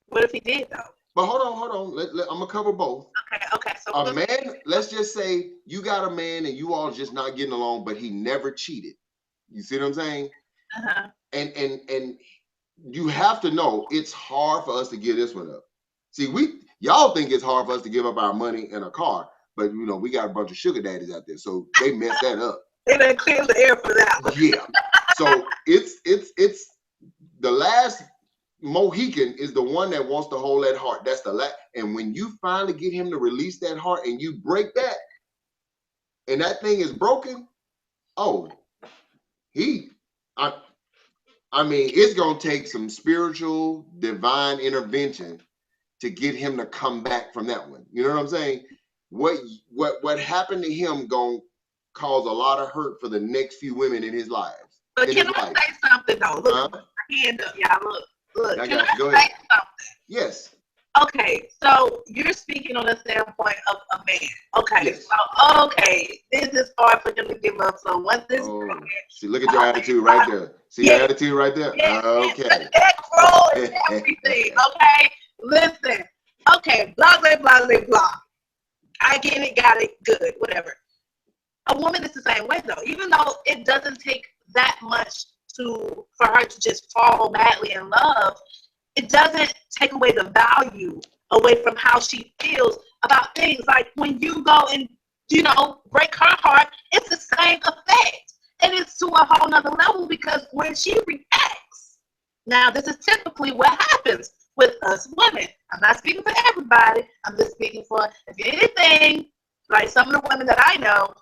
What if he did, though? But hold on. I'm going to cover both. Okay. So a man, let's just say you got a man and you all just not getting along, but he never cheated. You see what I'm saying? Uh-huh. And you have to know it's hard for us to give this one up. See, y'all think it's hard for us to give up our money and a car, but we got a bunch of sugar daddies out there, so they messed that up. They done cleared the air for that one. Yeah. So it's the last Mohican is the one that wants to hold that heart. That's the last. And when you finally get him to release that heart and you break that, and that thing is broken, I mean, it's going to take some spiritual, divine intervention to get him to come back from that one. You know what I'm saying? What happened to him going to cause a lot of hurt for the next few women in his lives. But can I say something, though? Look, my hand up, y'all. Look. Can I say something? Yes. Okay, so you're speaking on the standpoint of a man. Okay, yes. So this is hard for them to give up. So once this, see, look at your attitude right there. See your attitude right there. Yes, okay. That roll is everything. Okay, listen. okay, blah, blah, blah, blah, blah. I get it, got it, good, whatever. A woman is the same way, though. Even though it doesn't take that much for her to just fall madly in love, it doesn't take away the value away from how she feels about things. Like when you go and, break her heart, it's the same effect. And it's to a whole nother level, because when she reacts, now this is typically what happens with us women. I'm not speaking for everybody. I'm just speaking for, if anything, like some of the women that I know,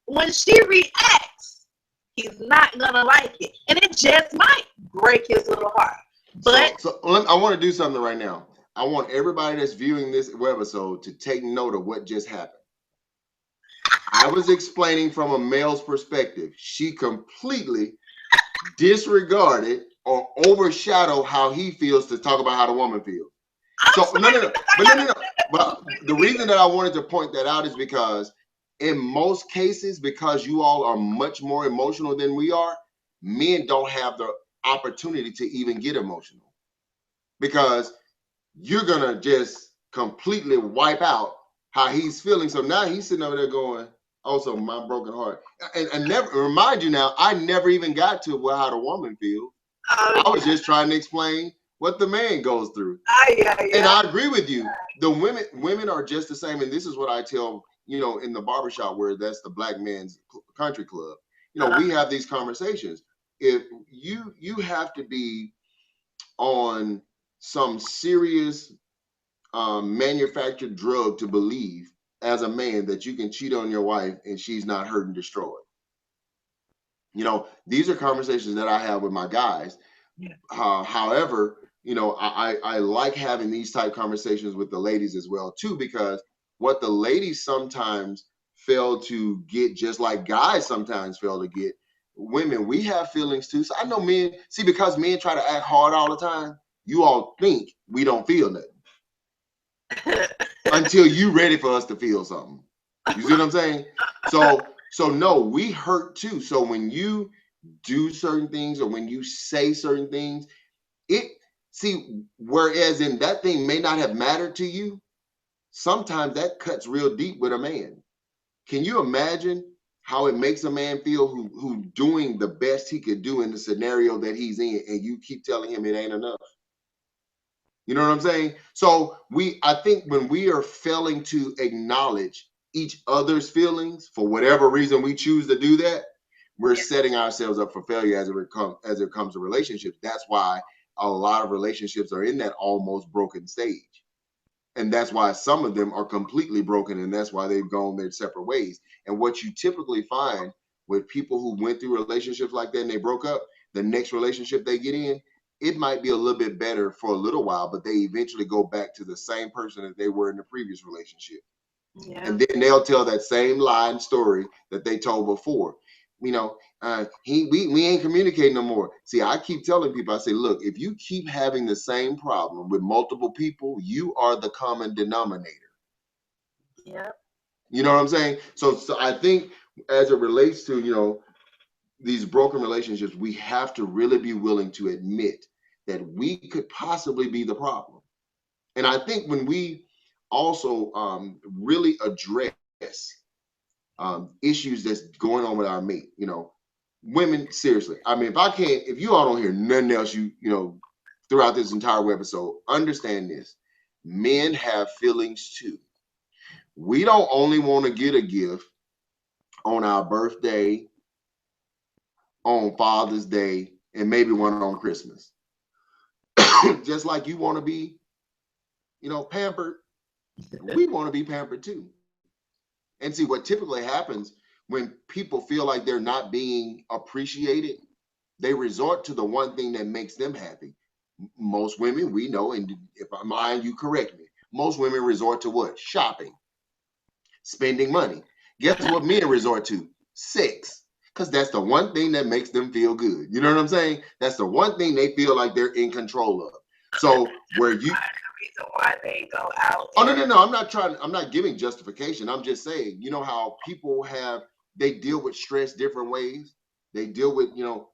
when she reacts, he's not gonna like it, and it just might break his little heart. But I want to do something right now. I want everybody that's viewing this webisode to take note of what just happened. I was explaining from a male's perspective. She completely disregarded or overshadowed how he feels to talk about how the woman feels. No. But the reason that I wanted to point that out is because in most cases, because you all are much more emotional than we are, men don't have the opportunity to even get emotional, because you're gonna just completely wipe out how he's feeling. So now he's sitting over there going, also my broken heart. And never remind you now, I never even got to how the woman feels. I was just trying to explain what the man goes through. And I agree with you. The women are just the same. And this is what I tell, in the barbershop, where that's the black man's country club. We have these conversations. If you have to be on some serious manufactured drug to believe as a man that you can cheat on your wife and she's not hurt and destroyed. These are conversations that I have with my guys. However, I like having these type conversations with the ladies as well too, because what the ladies sometimes fail to get, just like guys sometimes fail to get, women, we have feelings too. So I know men, because men try to act hard all the time, you all think we don't feel nothing until you ready for us to feel something. You see what I'm saying? So no, we hurt too. So when you do certain things, or when you say certain things, whereas in that thing may not have mattered to you, sometimes that cuts real deep with a man. Can you imagine how it makes a man feel who doing the best he could do in the scenario that he's in, and you keep telling him it ain't enough? You know what I'm saying? So I think when we are failing to acknowledge each other's feelings, for whatever reason we choose to do that, we're setting ourselves up for failure as it comes to relationships. That's why a lot of relationships are in that almost broken stage. And that's why some of them are completely broken, and that's why they've gone their separate ways. And what you typically find with people who went through relationships like that and they broke up, the next relationship they get in, it might be a little bit better for a little while, but they eventually go back to the same person that they were in the previous relationship. Yeah. And then they'll tell that same lie and story that they told before. We ain't communicating no more. See, I keep telling people, I say, look, if you keep having the same problem with multiple people, you are the common denominator. Yeah. You know what I'm saying? So I think as it relates to, these broken relationships, we have to really be willing to admit that we could possibly be the problem. And I think when we also really address issues that's going on with our mate, women, seriously. I mean, if you all don't hear nothing else, throughout this entire webisode, understand this: men have feelings too. We don't only want to get a gift on our birthday, on Father's Day, and maybe one on Christmas. Just like you want to be, pampered, we want to be pampered too. And see, what typically happens when people feel like they're not being appreciated, they resort to the one thing that makes them happy. Most women, we know, and if I mind you, correct me, most women resort to what? Shopping, spending money. Guess what men resort to? Sex. Because that's the one thing that makes them feel good. You know what I'm saying? That's the one thing they feel like they're in control of. So where you... why they go out. Oh, no. I'm not giving justification. I'm just saying, how people they deal with stress different ways. They deal with,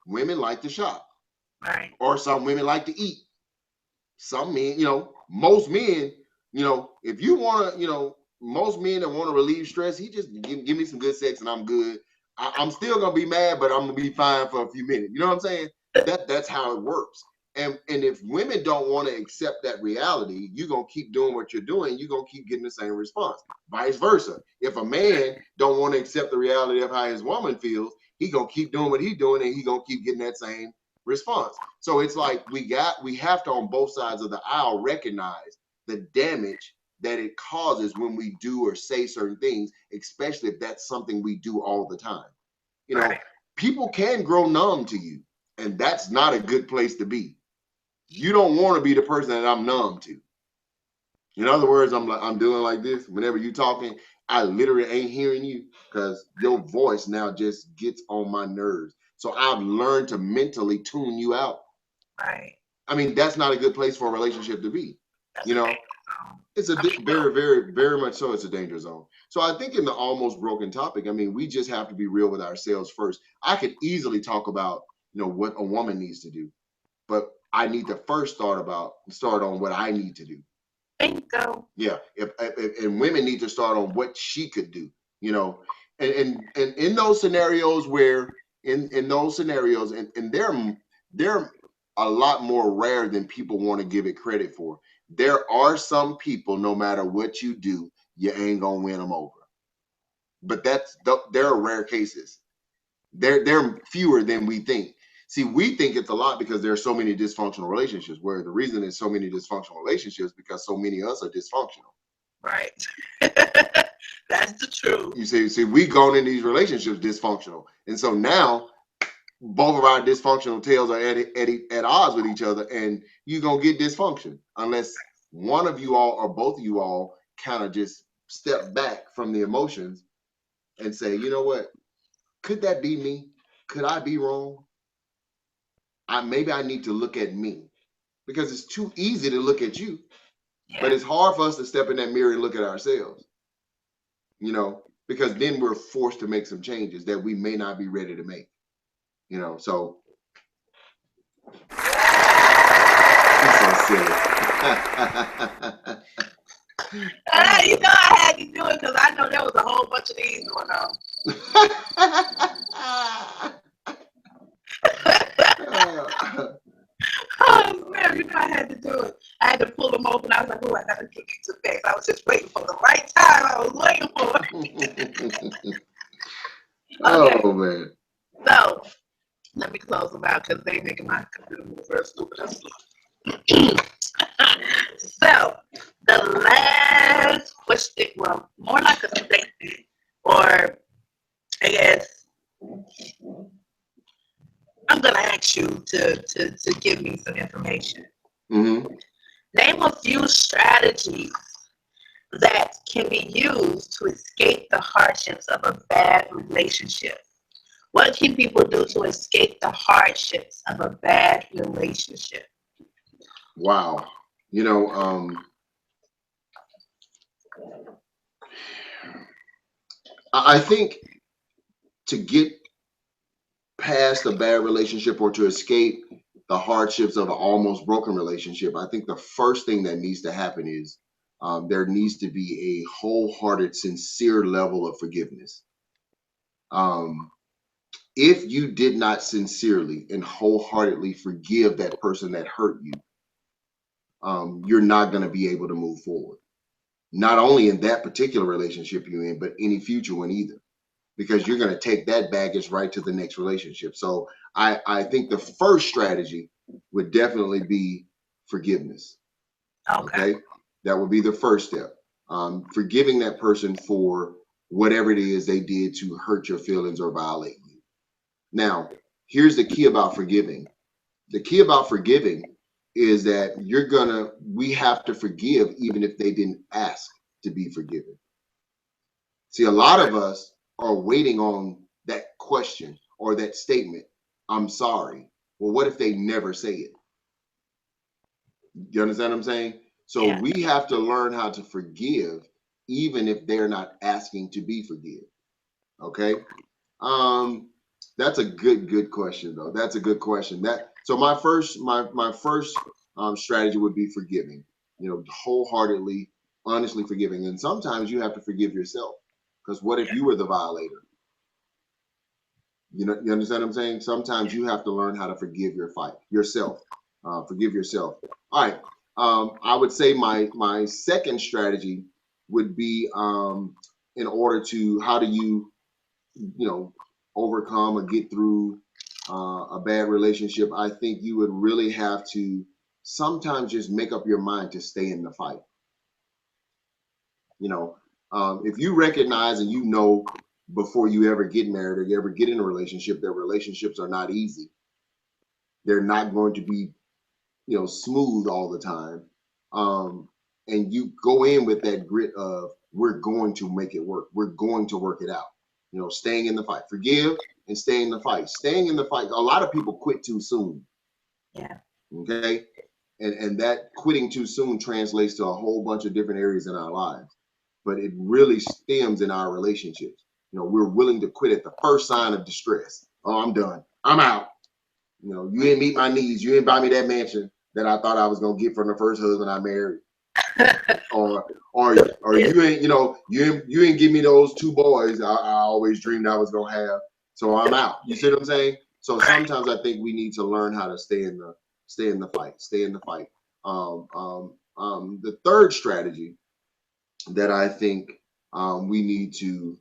women like to shop. Right. Or some women like to eat. Some men, most men, if you want to, most men that want to relieve stress, he just give me some good sex and I'm good. I'm still gonna be mad, but I'm gonna be fine for a few minutes. You know what I'm saying? That's how it works. And if women don't want to accept that reality, you're gonna keep doing what you're doing. You're gonna keep getting the same response. Vice versa. If a man don't want to accept the reality of how his woman feels, he gonna keep doing what he's doing, and he gonna keep getting that same response. So it's like we have to, on both sides of the aisle, recognize the damage that it causes when we do or say certain things, especially if that's something we do all the time. People can grow numb to you, and that's not a good place to be. You don't want to be the person that I'm numb to. In other words, I'm doing like this. Whenever you talking, I literally ain't hearing you because your voice now just gets on my nerves. So I've learned to mentally tune you out. Right. I mean, that's not a good place for a relationship to be. It's a very, very, very much so. It's a danger zone. So I think in the almost broken topic, I mean, we just have to be real with ourselves first. I could easily talk about, what a woman needs to do, but I need to first start on what I need to do. Bingo. Yeah. And women need to start on what she could do, and in those scenarios where in those scenarios, and they're a lot more rare than people want to give it credit for. There are some people, no matter what you do, you ain't gonna win them over. But there are rare cases. They're fewer than we think. See, we think it's a lot because there are so many dysfunctional relationships, where the reason there's so many dysfunctional relationships because so many of us are dysfunctional. Right. That's the truth. You see, we gone in these relationships dysfunctional. And so now both of our dysfunctional tails are at odds with each other, and you're going to get dysfunction unless one of you all or both of you all kind of just step back from the emotions and say, you know what? Could that be me? Could I be wrong? Maybe I need to look at me, because it's too easy to look at you, but it's hard for us to step in that mirror and look at ourselves, because then we're forced to make some changes that we may not be ready to make, so it's so silly. I had to do it because I know there was a whole bunch of these going on. Oh man, I had to do it. I had to pull them open. I was like, oh, I gotta get these effects. I was just waiting for the right time. I was waiting for it. Okay. Oh man. So let me close them out because they making my computer move real stupid. So the last question, well, more like a statement, or I guess I'm gonna ask you to give me some information. Mm-hmm. Name a few strategies that can be used to escape the hardships of a bad relationship. What can people do to escape the hardships of a bad relationship? Wow. I think to get past a bad relationship or to escape the hardships of an almost broken relationship, I think the first thing that needs to happen is there needs to be a wholehearted, sincere level of forgiveness. If you did not sincerely and wholeheartedly forgive that person that hurt you, you're not going to be able to move forward. Not only in that particular relationship you're in, but any future one either, because you're going to take that baggage right to the next relationship. So I think the first strategy would definitely be forgiveness. Okay. That would be the first step. Forgiving that person for whatever it is they did to hurt your feelings or violate you. Now, here's the key about forgiving. The key about forgiving is that we have to forgive even if they didn't ask to be forgiven. See, a lot of us are waiting on that question or that statement, I'm sorry. Well, what if they never say it? You understand what I'm saying? So we have to learn how to forgive even if they're not asking to be forgiven. Okay. That's a good question though. That's a good question. So my first strategy would be forgiving. wholeheartedly, honestly forgiving. And sometimes you have to forgive yourself, because what if you were the violator? You understand what I'm saying? Sometimes you have to learn how to forgive yourself. Forgive yourself. All right. I would say my second strategy would be, in order to, how do you overcome or get through a bad relationship? I think you would really have to sometimes just make up your mind to stay in the fight. If you recognize and before you ever get married or you ever get in a relationship, that relationships are not easy. They're not going to be, smooth all the time. And you go in with that grit of, we're going to make it work. We're going to work it out. Staying in the fight. Forgive and stay in the fight. Staying in the fight. A lot of people quit too soon. Yeah. Okay. And that quitting too soon translates to a whole bunch of different areas in our lives. But it really stems in our relationships. We're willing to quit at the first sign of distress. Oh, I'm done. I'm out. You didn't meet my needs. You didn't buy me that mansion that I thought I was gonna get from the first husband I married. or you ain't, you ain't give me those 2 boys I always dreamed I was gonna have. So I'm out. You see what I'm saying? So sometimes I think we need to learn how to stay in the fight. Stay in the fight. The third strategy that I think we need to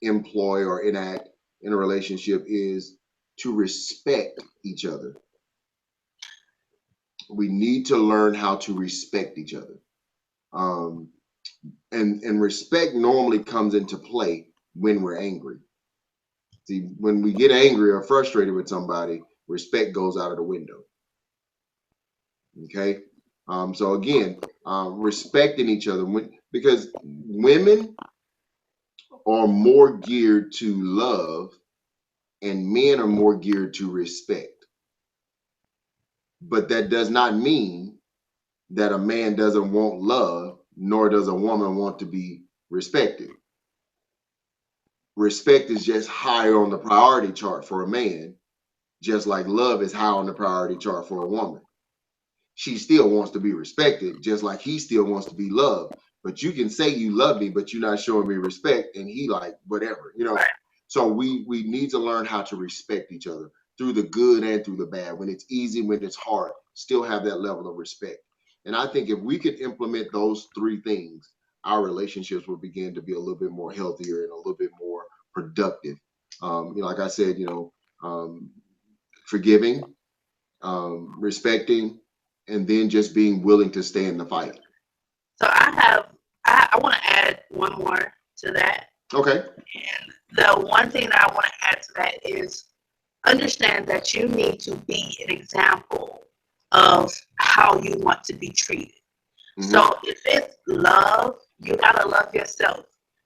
employ or enact in a relationship is to respect each other. We need to learn how to respect each other. And respect normally comes into play when we're angry. See, when we get angry or frustrated with somebody, respect goes out of the window. Okay. So again, respecting each other, because women are more geared to love and men are more geared to respect. But that does not mean that a man doesn't want love, nor does a woman want to be respected. Respect is just higher on the priority chart for a man, just like love is high on the priority chart for a woman. She still wants to be respected, just like he still wants to be loved. But you can say you love me, but you're not showing me respect, and he like whatever, So we need to learn how to respect each other through the good and through the bad. When it's easy, when it's hard, still have that level of respect. And I think if we could implement those 3 things, our relationships will begin to be a little bit more healthier and a little bit more productive. Like I said, forgiving, respecting, and then just being willing to stay in the fight. So I want to add one more to that. Okay. And the one thing that I want to add to that is understand that you need to be an example of how you want to be treated. Mm-hmm. So if it's love, you got to love yourself.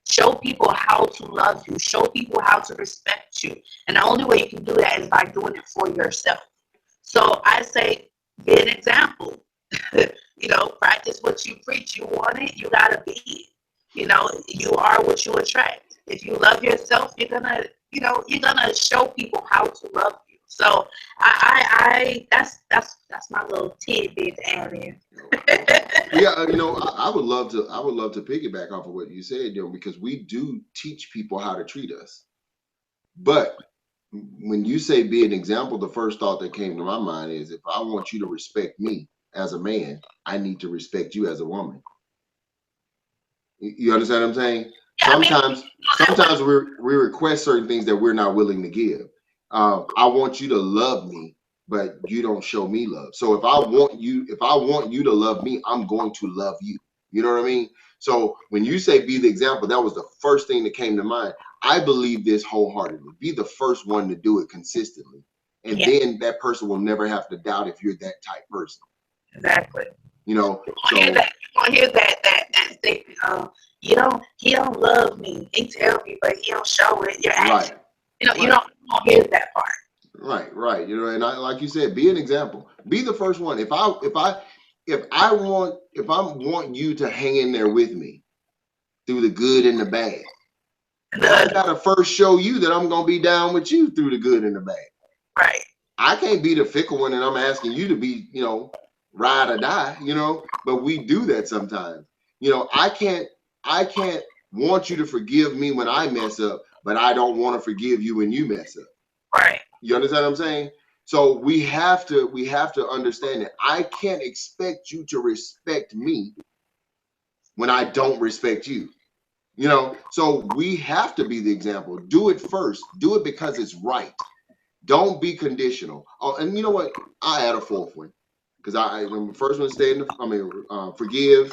Show people how to love you. Show people how to respect you. And the only way you can do that is by doing it for yourself. So I say, be an example. Practice what you preach. You want it, you got to be it. You are what you attract. If you love yourself, you're gonna show people how to love you. So that's my little tidbit to add in. Yeah, I would love to piggyback off of what you said, because we do teach people how to treat us. But when you say be an example, the first thought that came to my mind is, if I want you to respect me as a man, I need to respect you as a woman. You understand what I'm saying? Sometimes we request certain things that we're not willing to give. I want you to love me, but you don't show me love. So if I want you to love me, I'm going to love you. You know what I mean? So when you say be the example, that was the first thing that came to mind. I believe this wholeheartedly. Be the first one to do it consistently. And then that person will never have to doubt if you're that type person. Exactly. So you want to hear that statement. He don't love me. He tell me, but he don't show it. Your action. Right. You don't hear that part. Right. And like you said, be an example. Be the first one. If I want you to hang in there with me through the good and the bad, I gotta first show you that I'm gonna be down with you through the good and the bad. Right. I can't be the fickle one, and I'm asking you to be, ride or die, you know, but we do that sometimes. You know, I can't want you to forgive me when I mess up, but I don't want to forgive you when you mess up. Right. You understand what I'm saying? So we have to understand that I can't expect you to respect me when I don't respect you. You know, so we have to be the example. Do it first. Do it because it's right. Don't be conditional. Oh, and you know what? I add a fourth one because the first one, stay in the. I mean, forgive,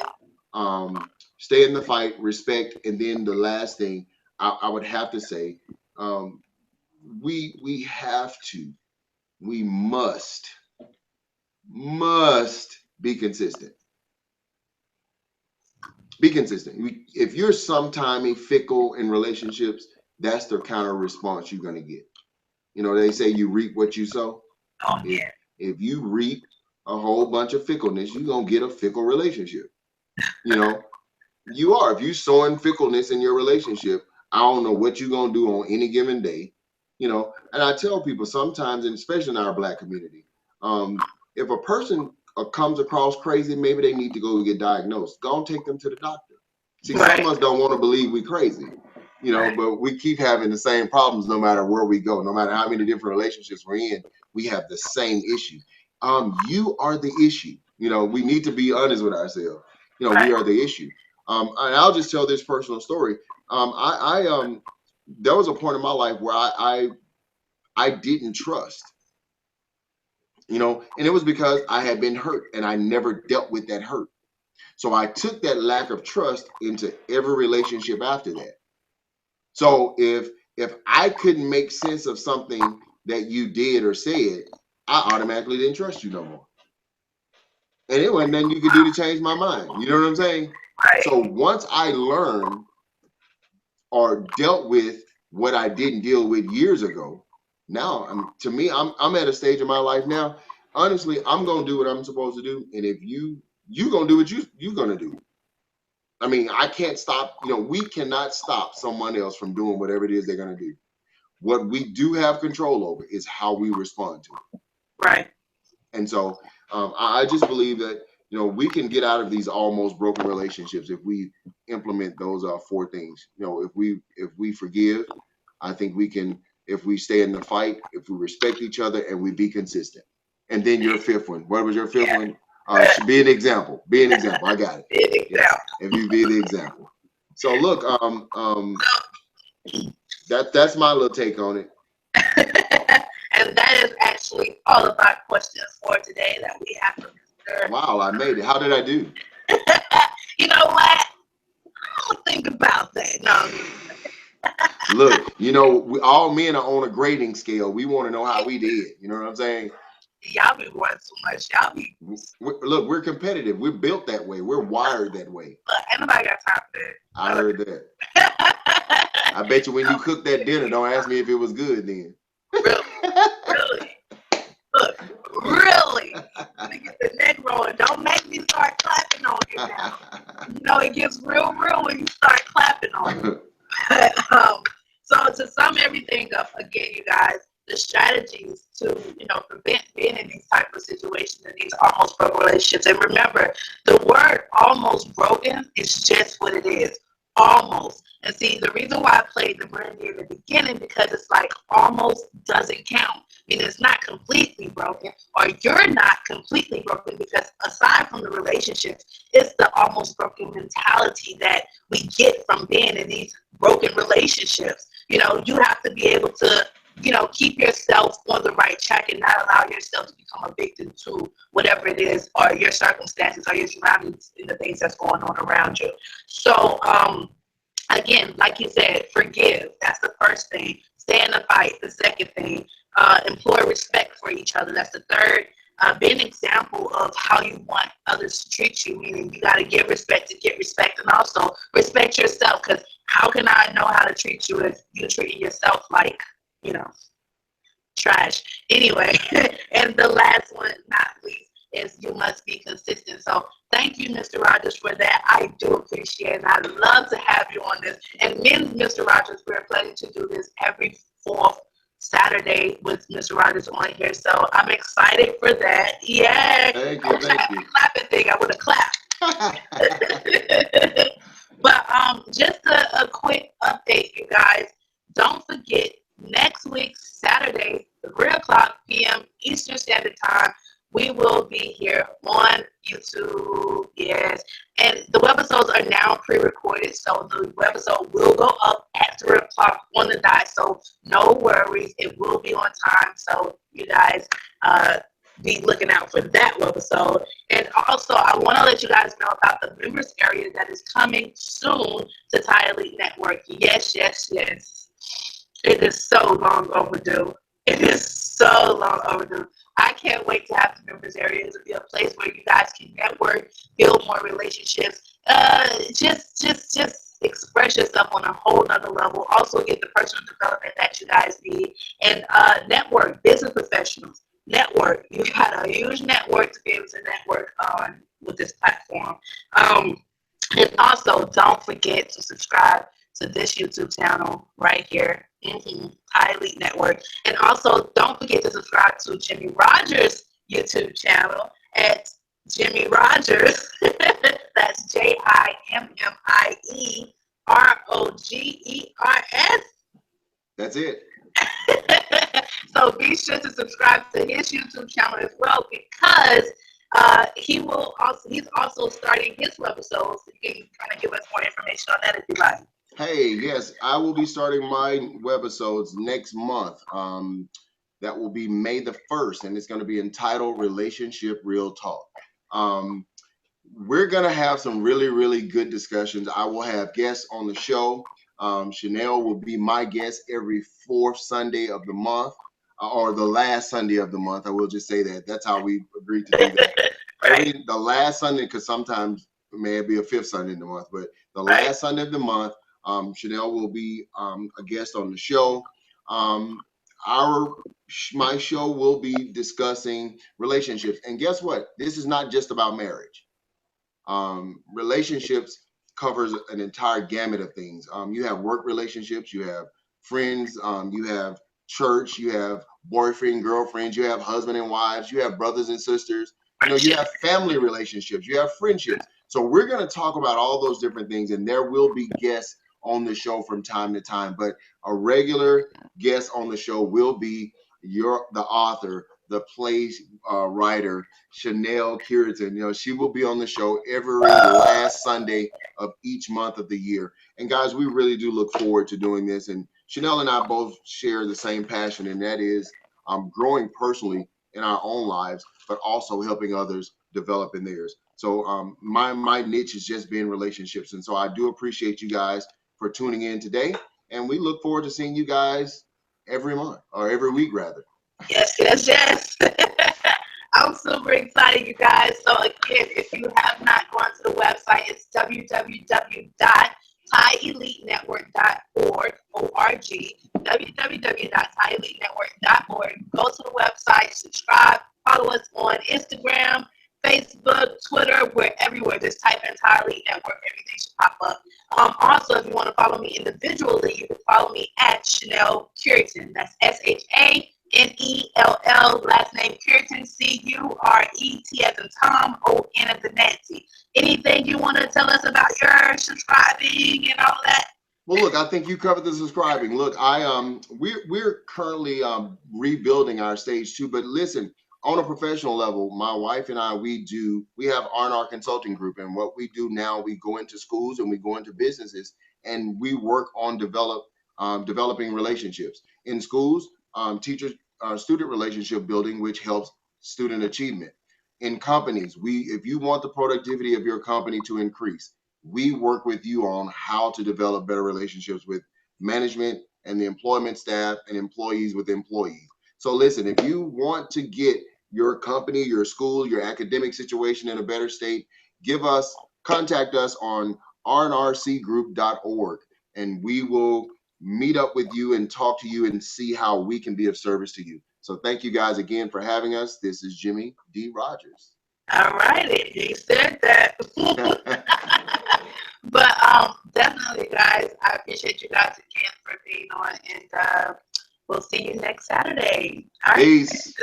stay in the fight, respect, and then the last thing I would have to say, um, we have to, we must be consistent. Be consistent. If you're sometimey fickle in relationships, that's the kind of response you're gonna get. You know, they say you reap what you sow. Oh If yeah. if you reap a whole bunch of fickleness, you're gonna get a fickle relationship. You know, you are. If you sowing fickleness in your relationship, I don't know what you're gonna do on any given day. You know, and I tell people sometimes, and especially in our black community, if a person comes across crazy, maybe they need to go get diagnosed. Go and take them to the doctor. See, some of Right. us don't want to believe we crazy, you know, Right. but we keep having the same problems no matter where we go, no matter how many different relationships we're in, we have the same issue. You are the issue. You know, we need to be honest with ourselves. You know, we Right. are the issue. And I'll just tell this personal story. There was a point in my life where I didn't trust, you know, and it was because I had been hurt and I never dealt with that hurt. So I took that lack of trust into every relationship after that. So if I couldn't make sense of something that you did or said, I automatically didn't trust you no more. And it wasn't nothing you could do to change my mind. You know what I'm saying? So Right. once I learned or dealt with what I didn't deal with years ago, now to me, I'm at a stage in my life now. Honestly, I'm gonna do what I'm supposed to do, and if you gonna do what you gonna do. I mean, I can't stop. You know, we cannot stop someone else from doing whatever it is they're gonna do. What we do have control over is how we respond to it. Right. And so I just believe that, you know, we can get out of these almost broken relationships if we implement those four things. You know, if we forgive, I think we can. If we stay in the fight, if we respect each other, and we be consistent. And then your fifth one. What was your fifth Yeah. one? Should be an example. Be an example. I got it. Big Yeah. example. If you be the example. So look, that's my little take on it. And that is actually all of our questions for today that we have to consider. Wow, I made it. How did I do? You know what? I'll think about that. No. Look, you know, all men are on a grading scale. We want to know how we did. You know what I'm saying? Y'all be worrying too much. Y'all be Look, we're competitive. We're built that way. We're wired that way. look, ain't nobody got time for I heard that. that. I bet you when you cook that dinner, don't ask me if it was good then. Really, really. Look, really. Let me get the neck rolling. Don't make me start clapping on you now. You know it gets real when you start clapping on me. So to sum everything up again, you guys, the strategies to prevent being in these type of situations and these almost broken relationships. And remember, the word "almost broken" is just what it is, almost. And see, the reason why I played the brandy in the beginning because it's like almost doesn't count. I mean, it's not completely broken, or you're not completely broken because aside from the relationships, it's the almost broken mentality that we get from being in these broken relationships. You have to be able to, keep yourself on the right track and not allow yourself to become a victim to whatever it is, or your circumstances, or your surroundings, and the things that's going on around you. So, again, like you said, forgive. That's the first thing. Stay in the fight. The second thing, employ respect for each other. That's the third. Be an example of how you want others to treat you, meaning you got to give respect to get respect, and also respect yourself, because how can I know how to treat you if you're treating yourself like, trash? Anyway, and the last one, not least, is you must be consistent. So thank you, Mr. Rogers, for that. I do appreciate it. I'd love to have you on this. And Mr. Rogers, we're planning to do this every fourth Saturday with Mr. Rogers on here. So I'm excited for that. Yeah. Thank you. Thank you. Clapping thing, I would have clapped. But just a quick update, you guys. Don't forget, next week, Saturday, 3:00 p.m. Eastern Standard Time, we will be here on YouTube. Yes. And the webisodes are now pre-recorded, so the webisode will go up at 3:00 on the dot. So no worries, it will be on time. So you guys be looking out for that webisode. And also, I want to let you guys know about the members area that is coming soon to T.I.E Elite Network. Yes, yes, yes. It is so long overdue. It is so long overdue. I can't wait to have the members area to be a place where you guys can network, build more relationships, just express yourself on a whole nother level. Also get the personal development that you guys need, and network, business professionals. Network. You got a huge network to be able to network on with this platform. And also, don't forget to subscribe to this YouTube channel right here, T.I.E Elite Network. And also, don't forget to subscribe to Jimmie Rogers' YouTube channel at Jimmie Rogers. That's JIMMIEROGERS. That's it. So be sure to subscribe to his YouTube channel as well, because he's also starting his webisodes. You can kind of give us more information on that if you like. Hey, yes, I will be starting my webisodes next month. That will be May the 1st, and it's going to be entitled Relationship Real Talk. We're going to have some really, really good discussions. I will have guests on the show. Shanell will be my guest every fourth Sunday of the month, or the last Sunday of the month. I will just say that. That's how we agreed to do that. Right. The last Sunday, because sometimes it may be a fifth Sunday in the month, but the Right. last Sunday of the month, Shanell will be a guest on the show. My show will be discussing relationships. And guess what? This is not just about marriage. Relationships covers an entire gamut of things. You have work relationships, you have friends, you have church, you have boyfriend, girlfriends, you have husband and wives, you have brothers and sisters, you have family relationships, you have friendships. So we're going to talk about all those different things, and there will be guests on the show from time to time, but a regular guest on the show will be the author, the play writer, Shanell Cureton. She will be on the show every last Sunday of each month of the year. And guys, we really do look forward to doing this. And Shanell and I both share the same passion, and that is growing personally in our own lives, but also helping others develop in theirs. So my niche is just being relationships. And so I do appreciate you guys for tuning in today. And we look forward to seeing you guys every month, or every week rather. Yes, yes, yes. I'm super excited, you guys. So again, if you have not gone to the website, it's www.tieelitenetwork.org, www.tieelitenetwork.org. Go to the website, subscribe, follow us on Instagram, Facebook, Twitter. We're everywhere. Just type in T.I.E Elite Network. Everything should pop up. Also, if you want to follow me individually, you can follow me at Shanell Cureton. That's SHANELL, last name Cureton, CURET as in Tom, ON as in Nancy. Anything you want to tell us about your subscribing and all that? Well, look, I think you covered the subscribing. Look, we're currently rebuilding our stage 2, but listen, on a professional level, my wife and I, we have R&R Consulting Group, and what we do now, we go into schools and we go into businesses, and we work on developing relationships in schools, teacher-student relationship building, which helps student achievement. In companies, if you want the productivity of your company to increase, we work with you on how to develop better relationships with management and the employment staff and employees with employees. So listen, if you want to get your company, your school, your academic situation in a better state, contact us on rnrcgroup.org, and we will meet up with you and talk to you and see how we can be of service to you. So thank you guys again for having us. This is Jimmie D. Rogers. All righty, you said that. But definitely, guys, I appreciate you guys again for being on. And We'll see you next Saturday. All right. Peace.